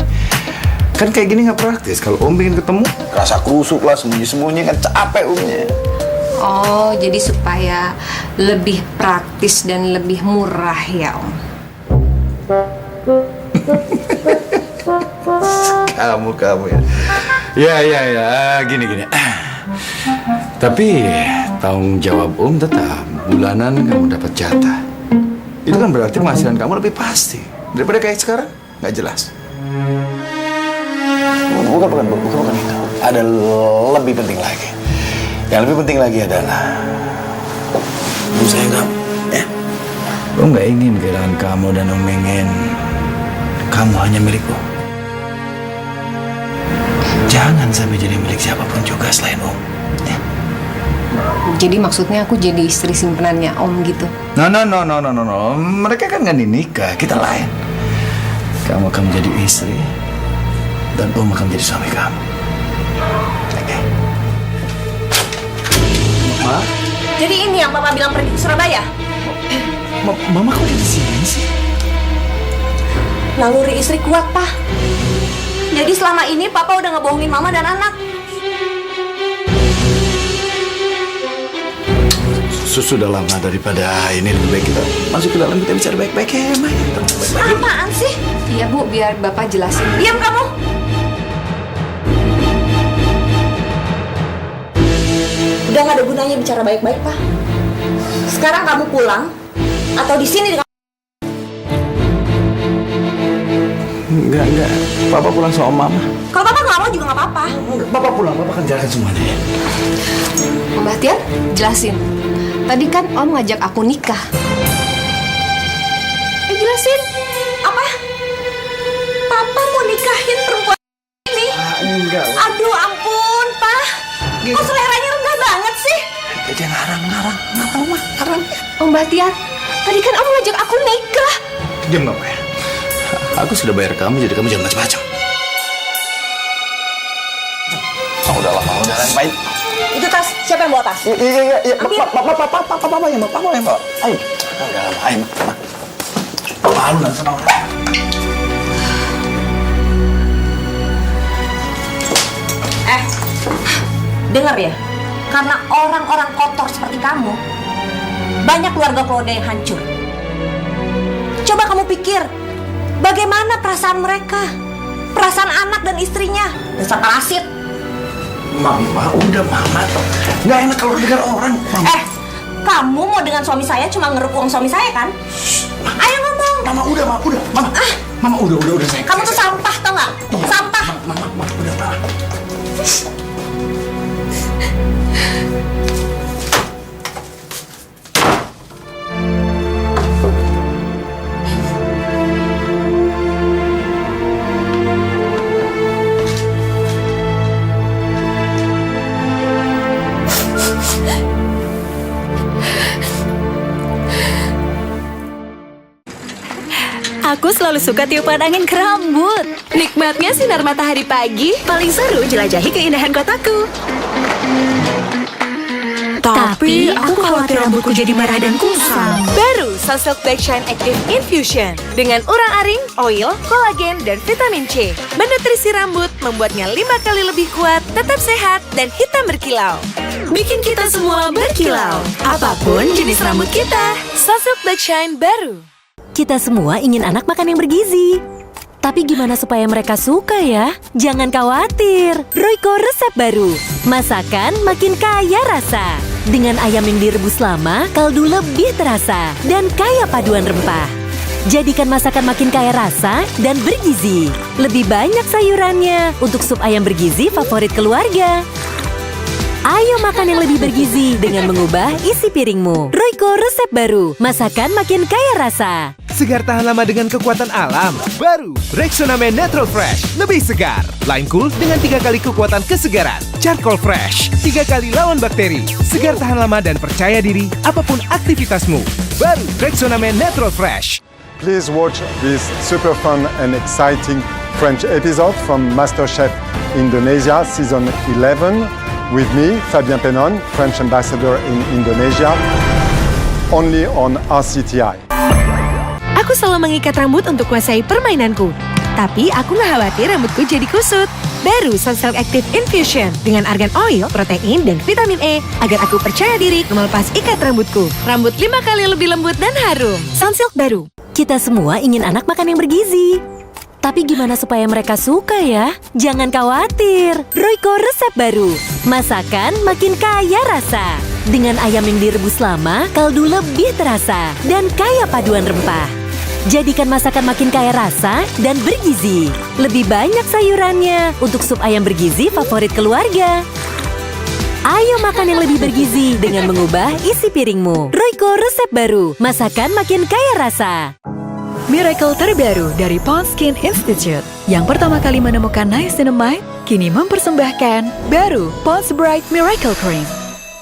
Kan kayak gini nggak praktis. Kalau Om bikin ketemu, rasa kerusuk lah, sembunyi-sembunyi kan capek Omnya. Oh, jadi supaya lebih praktis dan lebih murah ya, Om. Kamu ya. Ya, gini. Tapi tanggung jawab Om tetap bulanan kamu dapat jatah. Itu kan berarti penghasilan kamu lebih pasti daripada kayak sekarang nggak jelas. Bukan itu. Ada lebih penting lagi. Yang lebih penting lagi adalah Om sayang kamu, ya. Om nggak ingin kehilangan kamu dan Om ingin kamu hanya milik Om. Jangan sampai jadi milik siapapun juga selain Om. Ya. Jadi maksudnya aku jadi istri simpenannya Om gitu? No. Mereka kan nggak nikah, kita lain. Kamu akan menjadi istri dan Om akan menjadi suami kamu. Oke. Ma? Jadi ini yang Papa bilang pergi ke Surabaya? Mama kok di sini sih? Naluri istri kuat, Pak. Jadi selama ini Papa udah ngebohongin Mama dan anak. Sudah lama daripada ini, lebih baik kita masuk ke dalam, kita bicara baik-baik ya, Ma. Apaan sih? Iya, Bu, biar Bapak jelasin. Diam kamu. Udah gak ada gunanya bicara baik-baik, Pak. Sekarang kamu pulang atau di sini dengan... Enggak. Papa pulang sama Mama. Kalau Papa nggak mau juga nggak apa-apa. Papa pulang, Papa akan jelasin semuanya ya. Om Bahtiar, jelasin. Tadi kan Om ngajak aku nikah. Jelasin. Apa? Papa mau nikahin perempuan ini? Enggak. Aduh, ampun, Pak. Kok seleranya rendah banget sih? Dia ngarang. Om Bahtiar, tadi kan Om ngajak aku nikah. Diam nggak, ya? Aku sudah bayar kamu, jadi kamu jangan macam-macam. Udah baik. Itu tas, siapa yang bawa tas? Iya. Papa yang bawa. Ayo. Ayo. Malu nanti sama orang. Dengar ya, karena orang-orang kotor seperti kamu, banyak keluarga yang hancur. Coba kamu pikir, bagaimana perasaan mereka? Perasaan anak dan istrinya. Dasar parasit. Mama, udah Mama. Nggak enak kalau dengar orang. Mama. Kamu mau dengan suami saya cuma ngeruk uang suami saya kan? Ayo ngomong. Mama, udah. Mama, udah sayang. Kamu tuh sampah, tau nggak? Sampah. Mama, udah, Mama. Aku selalu suka tiupan angin ke rambut. Nikmatnya sinar matahari pagi, paling seru jelajahi keindahan kotaku. Tapi aku khawatir rambutku jadi merah dan kusam. Baru Sunsilk Black Shine Active Infusion dengan urang-aring, oil, kolagen, dan vitamin C. Menutrisi rambut, membuatnya 5 kali lebih kuat, tetap sehat, dan hitam berkilau. Bikin kita semua berkilau. Apapun jenis rambut kita, Sunsilk Black Shine baru. Kita semua ingin anak makan yang bergizi. Tapi gimana supaya mereka suka ya? Jangan khawatir, Royco resep baru. Masakan makin kaya rasa. Dengan ayam yang direbus lama, kaldu lebih terasa dan kaya paduan rempah. Jadikan masakan makin kaya rasa dan bergizi. Lebih banyak sayurannya untuk sup ayam bergizi favorit keluarga. Ayo makan yang lebih bergizi dengan mengubah isi piringmu. Royco resep baru, masakan makin kaya rasa. Segar tahan lama dengan kekuatan alam. Baru, Rexona Men Natural Fresh. Lebih segar. Line Cool dengan 3 kali kekuatan kesegaran. Charcoal Fresh, 3 kali lawan bakteri. Segar tahan lama dan percaya diri apapun aktivitasmu. Baru, Rexona Men Natural Fresh. Please watch this super fun and exciting French episode from MasterChef Indonesia Season 11 with me, Fabien Penon, French Ambassador in Indonesia, only on RCTI. Aku selalu mengikat rambut untuk kuasai permainanku. Tapi aku nggak khawatir rambutku jadi kusut. Baru Sunsilk Active Infusion dengan argan oil, protein, dan vitamin E agar aku percaya diri melepas ikat rambutku. Rambut 5 kali lebih lembut dan harum. Sunsilk baru. Kita semua ingin anak makan yang bergizi. Tapi gimana supaya mereka suka ya? Jangan khawatir, Royco resep baru. Masakan makin kaya rasa. Dengan ayam yang direbus lama, kaldu lebih terasa dan kaya paduan rempah. Jadikan masakan makin kaya rasa dan bergizi. Lebih banyak sayurannya untuk sup ayam bergizi favorit keluarga. Ayo makan yang lebih bergizi dengan mengubah isi piringmu. Royco resep baru, masakan makin kaya rasa. Miracle terbaru dari Pond's Skin Institute yang pertama kali menemukan niacinamide, kini mempersembahkan baru Pond's Bright Miracle Cream.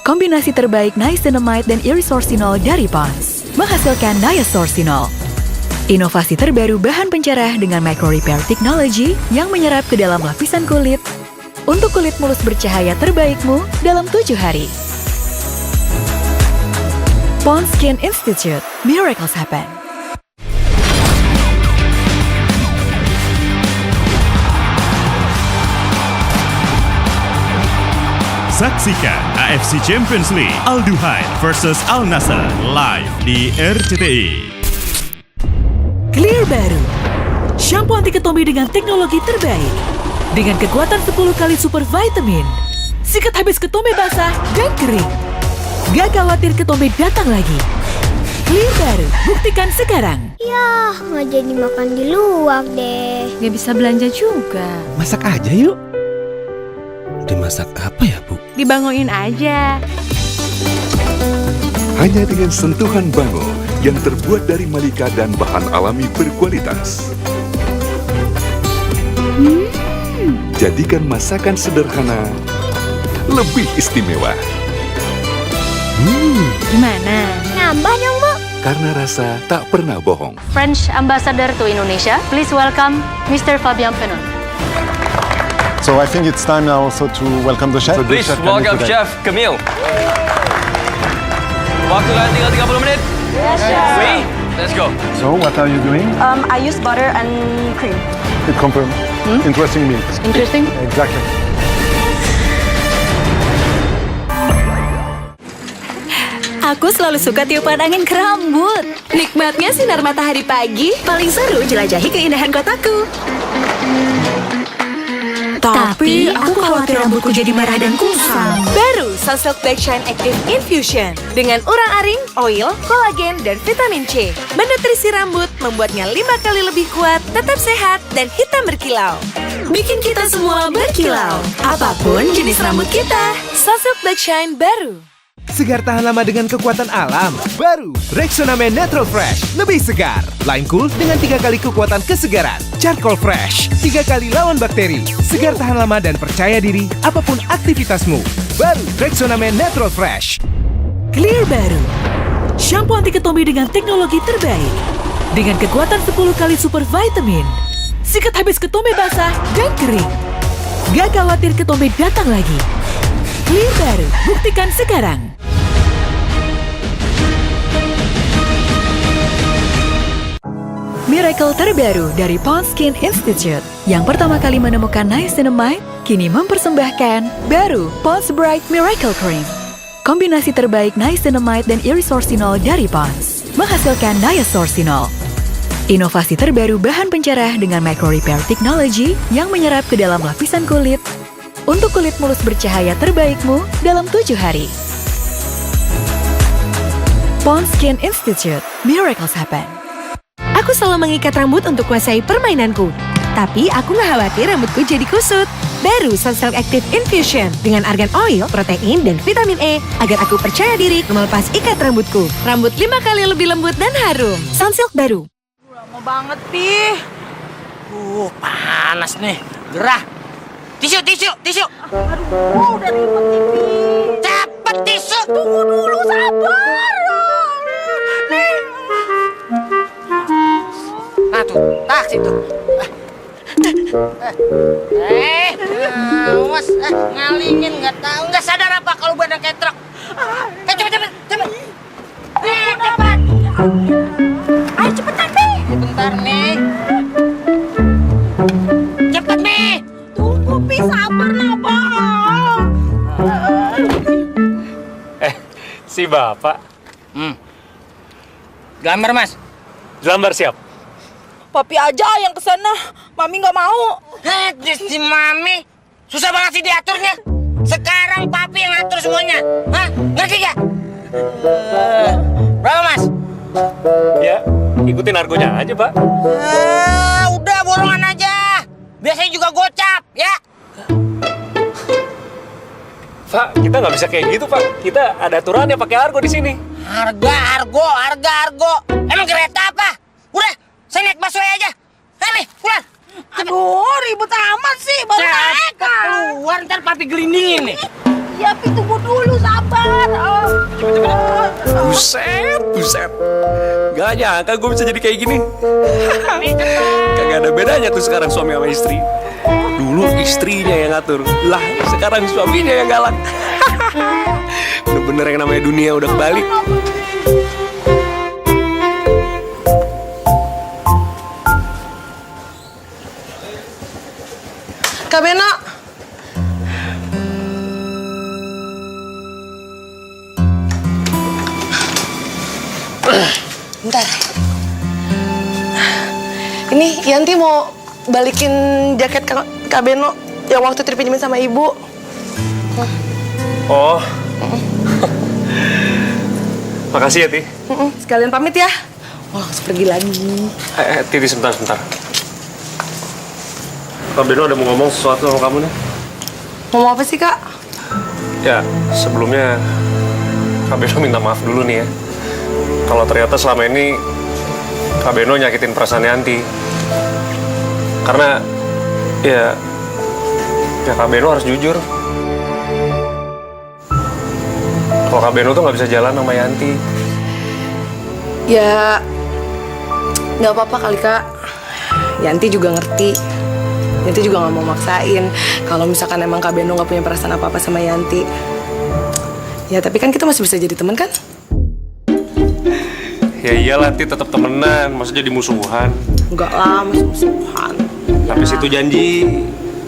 Kombinasi terbaik niacinamide dan irisourcinol dari Pond's menghasilkan niasourcinol. Inovasi terbaru bahan pencerah dengan micro repair technology yang menyerap ke dalam lapisan kulit untuk kulit mulus bercahaya terbaikmu dalam 7 hari. Pond's Skin Institute, miracles happen. Saksikan AFC Champions League Al Duhail versus Al Nassr live di RCTI. Clear baru. Shampoo anti ketombe dengan teknologi terbaik. Dengan kekuatan 10 kali super vitamin. Sikat habis ketombe basah dan kering. Gak khawatir ketombe datang lagi. Clear baru. Buktikan sekarang. Yah, nggak jadi makan di luar deh. Nggak bisa belanja juga. Masak aja yuk. Dimasak apa ya, Bu? Dibangunin aja. Hanya dengan sentuhan bango yang terbuat dari malika dan bahan alami berkualitas. Jadikan masakan sederhana lebih istimewa. Gimana? Nambah dong, Bu. Karena rasa tak pernah bohong. French Ambassador to Indonesia, please welcome Mr. Fabien Penon. So I think it's time now also to welcome the chef. So Please welcome Chef Camille. Waktunya tinggal 30 menit. Yes, chef. Oui, let's go. So what are you doing? I use butter and cream. It confirmed. Interesting meal. Interesting? Exactly. Aku selalu suka tiupan angin ke rambut. Nikmatnya sinar matahari pagi, paling seru jelajahi keindahan kotaku. Tapi aku khawatir rambutku jadi merah dan kusam. Baru Sunsilk Black Shine Active Infusion dengan urang-aring, oil, kolagen, dan vitamin C. Menutrisi rambut, membuatnya 5 kali lebih kuat, tetap sehat, dan hitam berkilau. Bikin kita semua berkilau. Apapun jenis rambut kita, Sunsilk Black Shine baru. Segar tahan lama dengan kekuatan alam. Baru Rexona Men Natural Fresh. Lebih segar. Lime Cool dengan 3 kali kekuatan kesegaran. Charcoal Fresh. 3 kali lawan bakteri. Segar tahan lama dan percaya diri apapun aktivitasmu. Baru Rexona Men Natural Fresh. Clear baru. Shampoo anti ketombe dengan teknologi terbaik. Dengan kekuatan 10 kali super vitamin. Sikat habis ketombe basah dan kering. Gak khawatir ketombe datang lagi. Clear baru. Buktikan sekarang. Miracle terbaru dari Pond's Skin Institute yang pertama kali menemukan niacinamide, kini mempersembahkan baru Pond's Bright Miracle Cream. Kombinasi terbaik niacinamide dan irisourcinol dari Pond's menghasilkan niasourcinol. Inovasi terbaru bahan pencerah dengan micro repair technology yang menyerap ke dalam lapisan kulit untuk kulit mulus bercahaya terbaikmu dalam 7 hari. Pond's Skin Institute, miracles happen. Aku selalu mengikat rambut untuk kuasai permainanku. Tapi aku nggak khawatir rambutku jadi kusut. Baru Sunsilk Active Infusion dengan argan oil, protein, dan vitamin E agar aku percaya diri melepas ikat rambutku. Rambut 5 kali lebih lembut dan harum. Sunsilk baru. Lama banget nih. Panas nih. Gerah. Tisu. Aduh, udah ribet tipis. Cepet tisu. Tunggu dulu, sabar. Nih. Nah tuh, taksi tuh. Awas, ngalingin nggak tahu, nggak sadar apa kalau badan kayak truk. Cepet. Cepat. Ayo cepetan, Pi. Sabar nih. Cepet nih. Tunggu, Pi, sabar nah, Bang. Si bapak. Gambar, Mas. Gambar siap. Papi aja yang kesana, Mami nggak mau. Si Mami. Susah banget sih diaturnya. Sekarang Papi yang atur semuanya. Hah? Ngerti gak? Berapa, Mas? Ya, ikutin argonya aja, Pak. Udah borongan aja. Biasanya juga gocap, ya. Pak, kita nggak bisa kayak gitu, Pak. Kita ada aturannya pakai argo di sini. Harga argo. Emang kereta apa? Udah, saya naik busway aja. Nih, keluar. Aduh, ribet amat sih, baru naik. Keluar, ntar Papi gelindingin nih. Ya, Pi, tunggu dulu, sabar. Buset. Gak nyangka gue bisa jadi kayak gini. Kagak ada bedanya tuh sekarang suami sama istri. Dulu istrinya yang ngatur, lah sekarang suaminya yang galak. Bener-bener yang namanya dunia udah kebalik. Kak Beno. Bentar. Ini Yanti mau balikin jaket Kak Beno yang waktu itu dipinjemin sama ibu. Oh. Makasih ya, Ti. Sekalian pamit ya. Mau langsung pergi lagi. Titi, sebentar. Kak Beno ada mau ngomong sesuatu sama kamu nih. Ngomong apa sih, Kak? Ya, sebelumnya Kak Beno minta maaf dulu nih ya. Kalau ternyata selama ini Kak Beno nyakitin perasaan Yanti. Karena ya Kak Beno harus jujur. Kalau Kak Beno tuh nggak bisa jalan sama Yanti. Ya, nggak apa-apa kali, Kak. Yanti juga ngerti. Yanti juga nggak mau maksain. Kalau misalkan emang Kak Beno nggak punya perasaan apa-apa sama Yanti. Ya, tapi kan kita masih bisa jadi teman kan? Ya iyalah, Ti, tetap temenan. Masa jadi musuhan? Enggak lah, masih musuhan. Habis itu janji.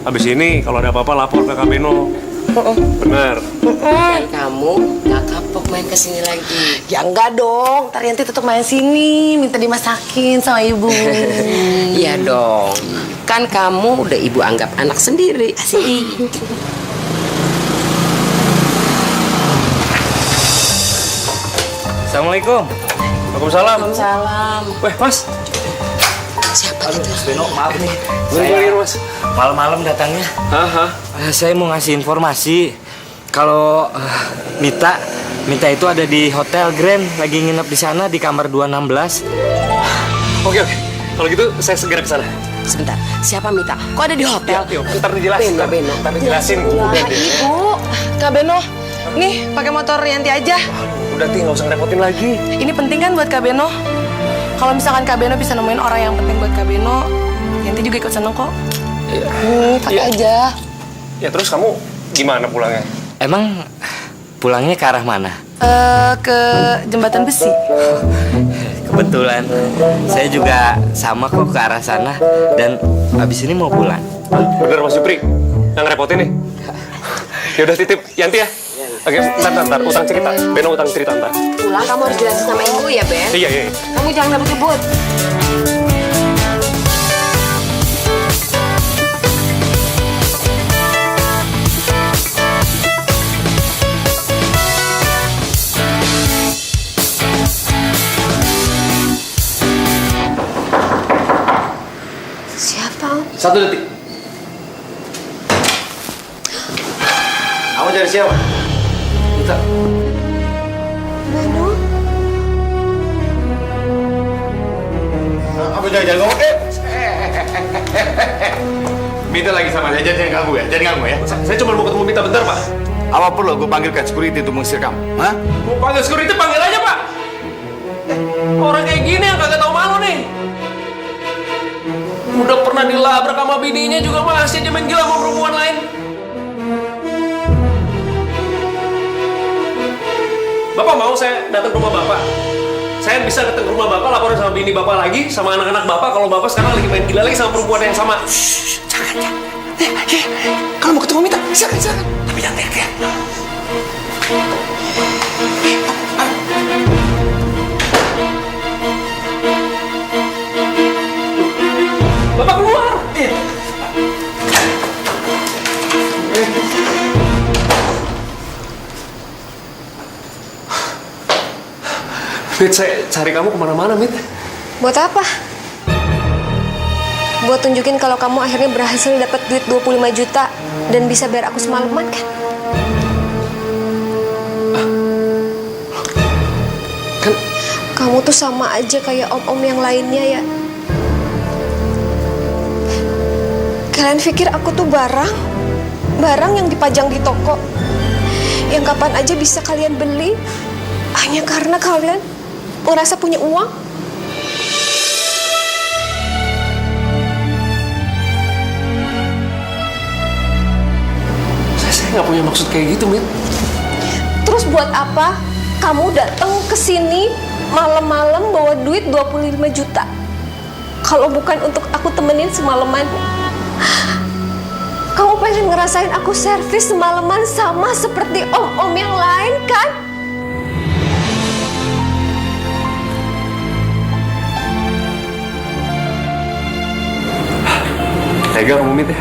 Habis ini kalau ada apa-apa lapor ke Kak Beno. Bener. Dan kamu gak kapok main kesini lagi. Ya enggak dong, ntar Yanti tetap main sini, minta dimasakin sama ibu. Iya dong. Kan kamu udah ibu anggap anak sendiri. Asik. Assalamualaikum. Waalaikumsalam. Waalaikumsalam. Weh, Mas. Siapa itu? Mas Beno, maaf nih. Saya Mas. Malam-malam datangnya. Saya mau ngasih informasi kalau Mita itu ada di Hotel Grand, lagi nginep di sana di kamar 216. Oke. Kalau gitu saya segera ke sana. Sebentar, siapa Mita? Kok ada di hotel? Yuk, ntar dijelasin. Beno. Ntar dijelasin. Wah, ibu. Kak Beno, nih pakai motor Yanti aja. Udah, Ti, nggak usah ngerepotin lagi. Ini penting kan buat Kak Beno? Kalau misalkan Kak Beno bisa nemuin orang yang penting buat Kak Beno, Yanti juga ikut seneng kok. Pakai aja. Ya terus kamu gimana pulangnya? Emang pulangnya ke arah mana? Ke jembatan besi. Kebetulan saya juga sama kok ke arah sana dan habis ini mau pulang. Bener Mas Jupri, nggak ngerepotin nih. Ya udah titip Yanti ya. Oke, ntar utang cerita. Beno utang cerita ntar. Pulang kamu harus jelasin sama ibu ya, Ben. Iya. Kamu jangan ngebut-ngebut. Siapa, Om? 1 detik. Kamu cari siapa? Mita. Beno. Kamu jangan ngomong. Mita lagi sama saya, jangan ganggu ya. Saya cuma mau ketemu Mita bentar, Pak. Apa perlu gue panggilkan security untuk mengusir kamu? Hah? Mau panggil security, panggil aja, Pak. Orang kayak gini yang kagak tahu malu nih. Udah pernah dilabrak sama bininya juga masih aja main gila sama perempuan lain. Bapak mau saya datang ke rumah Bapak? saya bisa datang ke rumah bapak, laporan sama bini bapak lagi, sama anak-anak bapak kalau bapak sekarang lagi main gila lagi sama perempuan yang sama. Jangan. Kalau mau ketemu Mita, silakan. Tapi jangan teriak ya. Bapak keluar. Mit, saya cari kamu kemana-mana, Mit. Buat apa? Buat tunjukin kalau kamu akhirnya berhasil dapat duit 25 juta dan bisa bayar aku semalaman kan? Kan kamu tuh sama aja kayak om-om yang lainnya ya. Kalian pikir aku tuh barang yang dipajang di toko, yang kapan aja bisa kalian beli hanya karena kalian merasa punya uang? Saya nggak punya maksud kayak gitu, Mit. Terus buat apa kamu datang ke sini malam-malam bawa duit 25 juta? Kalau bukan untuk aku temenin semalaman. Kamu pengen ngerasain aku servis semalaman sama seperti om-om yang lain kan? Tega kamu, Mit, ya.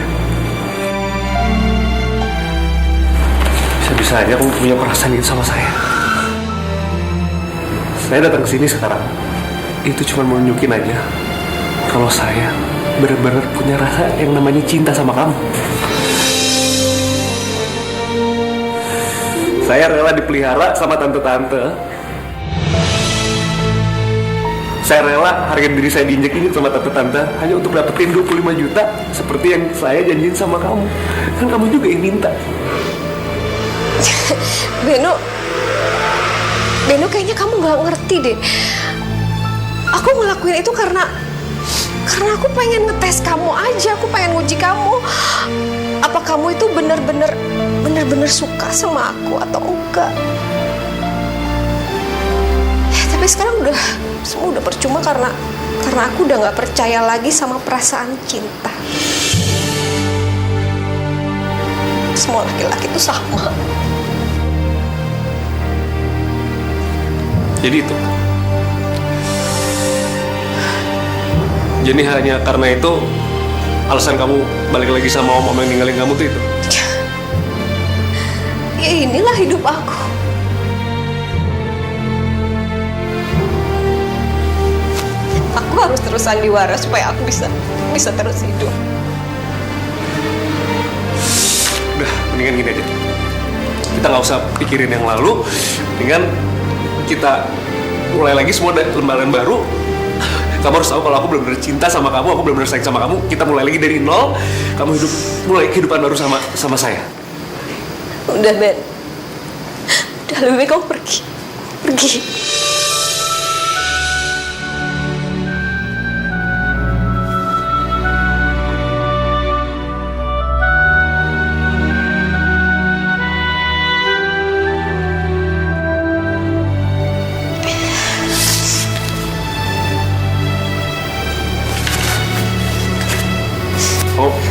Bisa-bisa aja kamu punya perasaan itu sama saya. Saya datang ke sini sekarang itu cuma mau nunjukin aja kalau saya benar-benar punya rasa yang namanya cinta sama kamu. Saya rela dipelihara sama tante-tante. Saya rela harga diri saya diinjek-injek sama tante-tante hanya untuk dapetin 25 juta seperti yang saya janjiin sama kamu. Kan kamu juga yang minta. Beno, kayaknya kamu nggak ngerti deh. Aku ngelakuin itu karena aku pengen ngetes kamu aja. Aku pengen nguji kamu. Apa kamu itu bener-bener suka sama aku atau enggak? Tapi sekarang semua udah percuma karena aku udah nggak percaya lagi sama perasaan cinta. Semua laki-laki itu sama. Jadi itu. Jadi hanya karena itu alasan kamu balik lagi sama om-om yang ninggalin kamu tuh itu. Ya inilah hidup aku. Aku harus terus sandiwara supaya aku bisa terus hidup. Udah, mendingan gini aja. Kita nggak usah pikirin yang lalu. Mendingan kita mulai lagi semua dari lembaran baru. Kamu harus tahu kalau aku benar-benar cinta sama kamu, aku benar-benar sayang sama kamu. Kita mulai lagi dari nol. Kamu mulai kehidupan baru sama saya. Udah, Ben. Udah, lebih baik kamu pergi.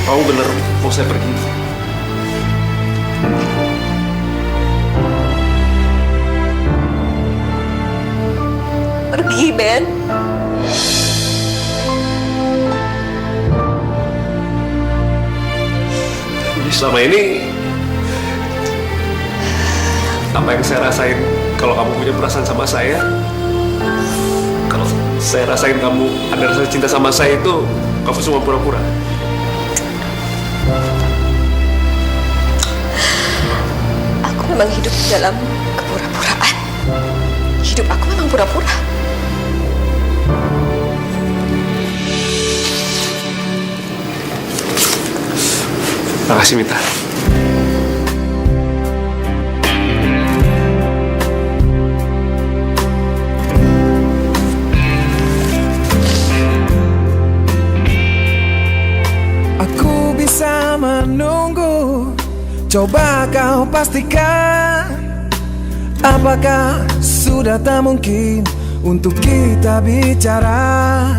Kamu bener mau saya pergi? Pergi, Ben. Selama ini apa yang saya rasain kalau kamu punya perasaan sama saya, kalau saya rasain kamu ada rasa cinta sama saya itu kamu semua pura-pura. Aku memang hidup dalam kepura-puraan. Hidup aku memang pura-pura. Makasih, Mita. Aku bisa menunggu. Coba kau pastikan, apakah sudah tak mungkin untuk kita bicara.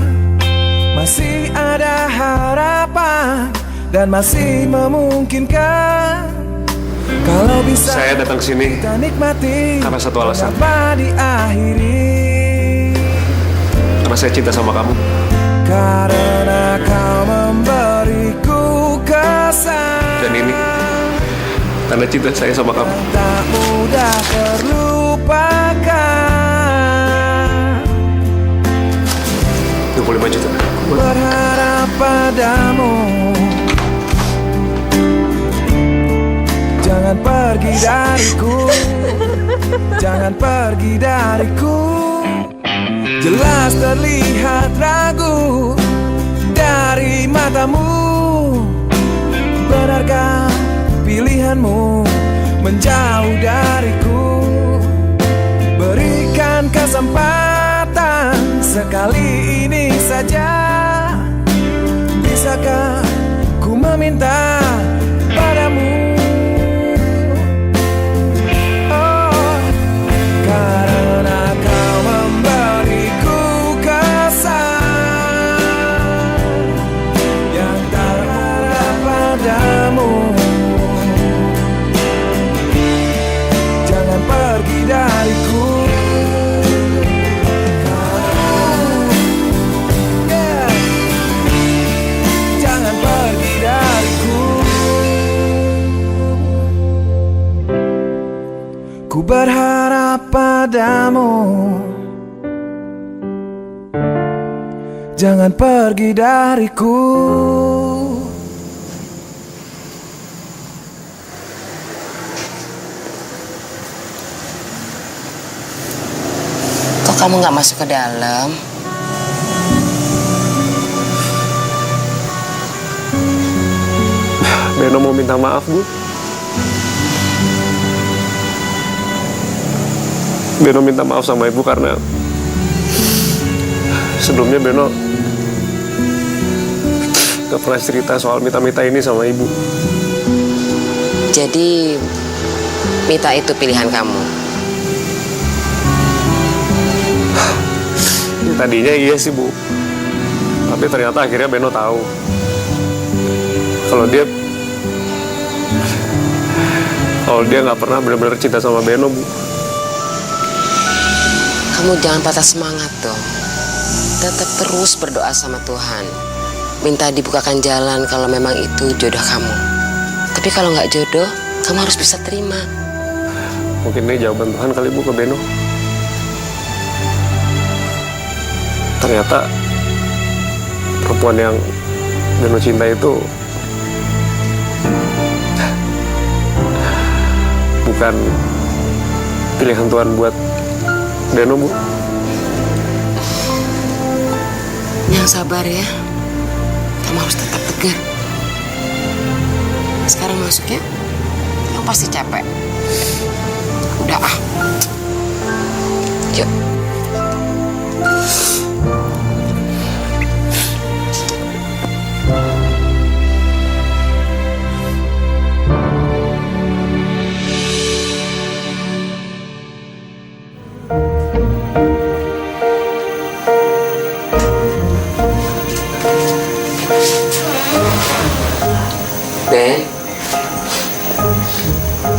Masih ada harapan dan masih memungkinkan. Kalau bisa Saya datang sini kita nikmati karena satu alasan. tanpa diakhiri. Karena saya cinta sama kamu. Karena kau memberiku kesan. Dan ini tanda cinta saya sama kamu. Tak mudah terlupakan. 25 juta. Berharap padamu, jangan pergi dariku, jangan pergi dariku. Jelas terlihat ragu dari matamu. Benarkah pilihanmu menjauh dariku? Berikan kesempatan sekali ini saja. Bisakah ku meminta padamu? Oh, karena kau memberiku kesan yang tak ada padamu. Jangan pergi dariku. Jangan pergi dariku. Ku berharap padamu, jangan pergi dariku. Kok kamu nggak masuk ke dalam? Beno mau minta maaf, Bu. Beno minta maaf sama Ibu karena sebelumnya Beno gak pernah cerita soal Mita-Mita ini sama Ibu. Jadi Mita itu pilihan kamu. Tadinya iya sih, Bu. Tapi ternyata akhirnya Beno tahu kalau dia nggak pernah benar-benar cinta sama Beno, Bu. Kamu jangan patah semangat dong. Tetap terus berdoa sama Tuhan. Minta dibukakan jalan kalau memang itu jodoh kamu. Tapi kalau nggak jodoh, kamu harus bisa terima. Mungkin ini jawaban Tuhan kali, Bu, ke Beno. Ternyata perempuan yang Beno cinta itu bukan pilihan Tuhan buat Beno, Bu. Yang sabar ya. Kamu harus tetap tegar. Sekarang masuk ya. Kamu pasti capek. Udah ah. Yuk.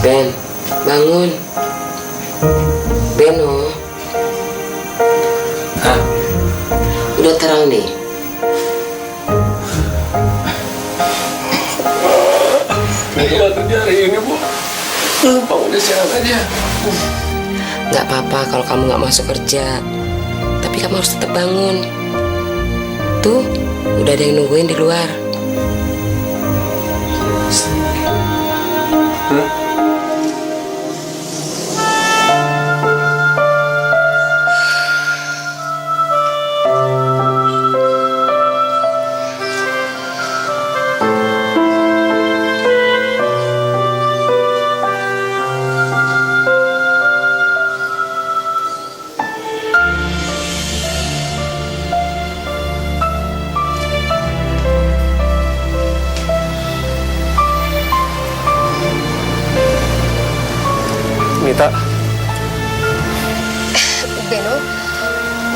Ben, bangun. Beno. Hah? Udah terang nih. Gila kerja hari ini, Bu. Bangun siang aja. Gak apa-apa kalau kamu gak masuk kerja. Tapi kamu harus tetap bangun. Tuh, udah ada yang nungguin di luar.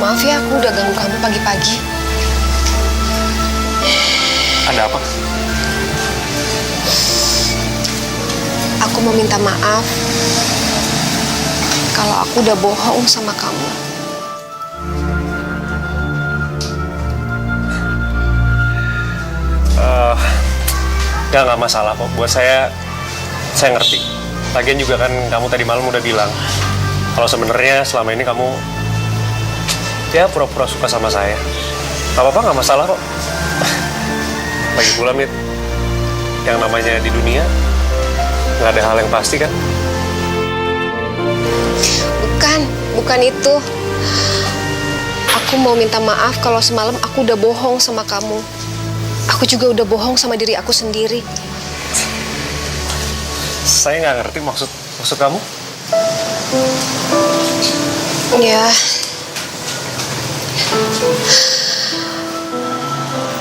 Maaf ya, aku udah ganggu kamu pagi-pagi. Ada apa? Aku mau minta maaf kalau aku udah bohong sama kamu. Nggak masalah kok. Buat saya ngerti. Lagian juga kan kamu tadi malam udah bilang kalau sebenarnya selama ini kamu ya pura-pura suka sama saya. Gak apa-apa, nggak masalah kok. Lagi pula, Mit, yang namanya di dunia nggak ada hal yang pasti kan? Bukan itu. Aku mau minta maaf kalau semalam aku udah bohong sama kamu. Aku juga udah bohong sama diri aku sendiri. Saya nggak ngerti maksud kamu.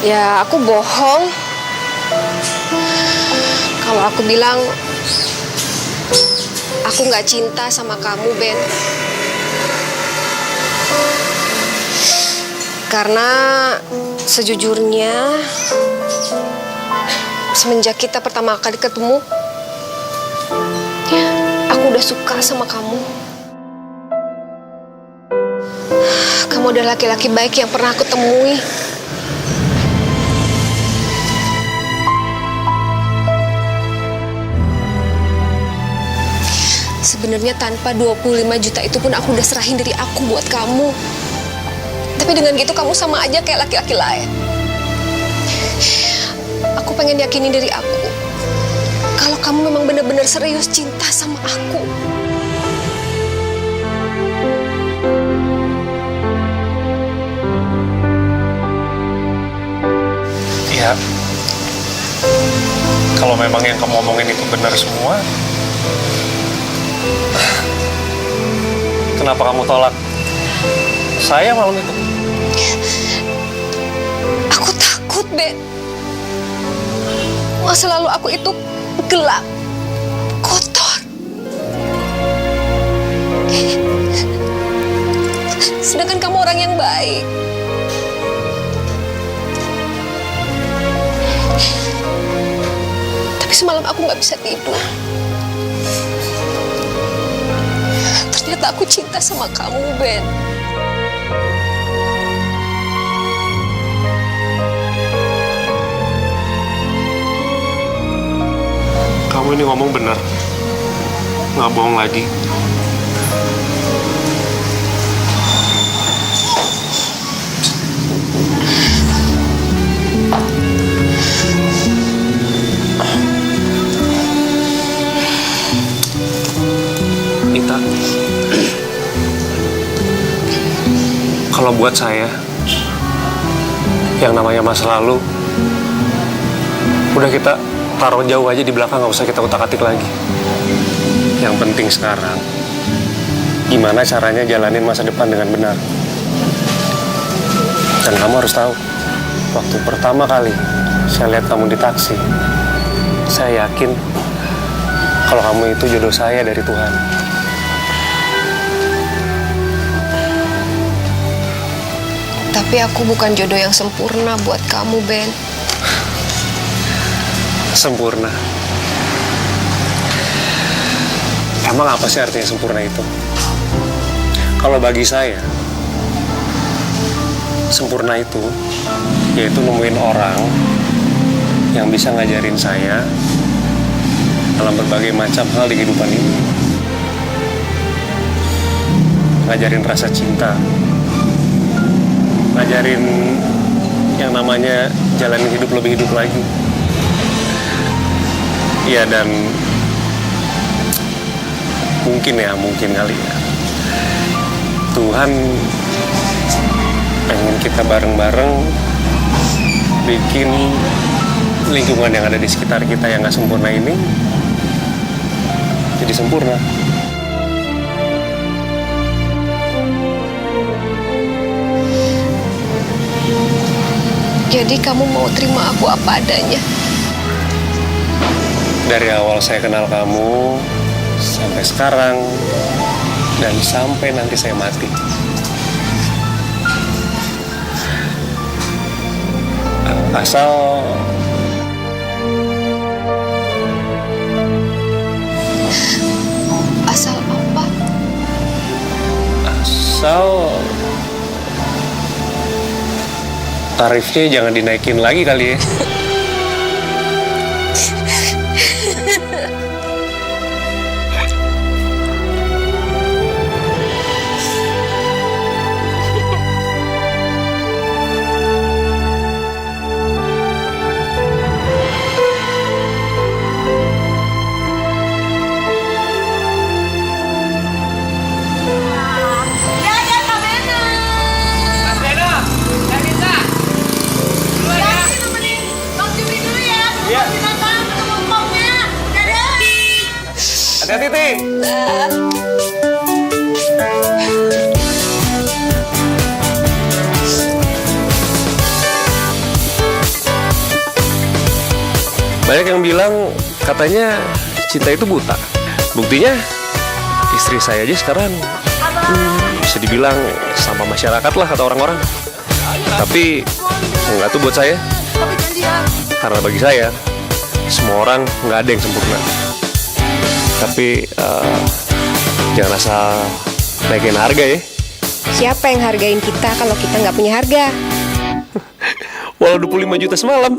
Ya, aku bohong kalau aku bilang aku nggak cinta sama kamu, Ben. Karena sejujurnya semenjak kita pertama kali ketemu, aku udah suka sama kamu. Kamu adalah laki-laki baik yang pernah aku temui. Sebenarnya tanpa 25 juta itu pun aku udah serahin diri aku buat kamu. Tapi dengan gitu kamu sama aja kayak laki-laki lain. Aku pengen yakinin diri aku kalau kamu memang benar-benar serius cinta sama aku. Iya. Kalau memang yang kamu omongin itu benar semua, kenapa kamu tolak saya malam itu? Aku takut, Ben. Masa lalu aku itu gelap, kotor. Sedangkan kamu orang yang baik. Tapi semalam aku nggak bisa tidur. Ternyata aku cinta sama kamu, Ben. Kamu ini ngomong benar, nggak bohong lagi. Ita, kalau buat saya, yang namanya masa lalu, udah kita taruh jauh aja di belakang, nggak usah kita utak-atik lagi. Yang penting sekarang, gimana caranya jalanin masa depan dengan benar. Dan kamu harus tahu, waktu pertama kali saya lihat kamu di taksi, saya yakin kalau kamu itu jodoh saya dari Tuhan. Tapi aku bukan jodoh yang sempurna buat kamu, Ben. Sempurna? Emang apa sih artinya sempurna itu? Kalau bagi saya, sempurna itu yaitu nemuin orang yang bisa ngajarin saya dalam berbagai macam hal di kehidupan ini. Ngajarin rasa cinta, ngajarin yang namanya jalanin hidup lebih hidup lagi. Iya, dan mungkin kali ya, Tuhan pengen kita bareng-bareng bikin lingkungan yang ada di sekitar kita yang gak sempurna ini jadi sempurna. Jadi kamu mau terima aku apa adanya? Dari awal saya kenal kamu sampai sekarang dan sampai nanti saya mati, Asal apa? Asal tarifnya jangan dinaikin lagi kali ya. Hati-hati, Ti. Banyak yang bilang katanya cinta itu buta. Buktinya istri saya aja sekarang bisa dibilang sampah masyarakat lah kata orang-orang. Tapi enggak tuh buat saya. Karena bagi saya semua orang nggak ada yang sempurna. Tapi jangan asal naikin harga ya. Siapa yang hargain kita kalau kita nggak punya harga? Walau 25 juta semalam.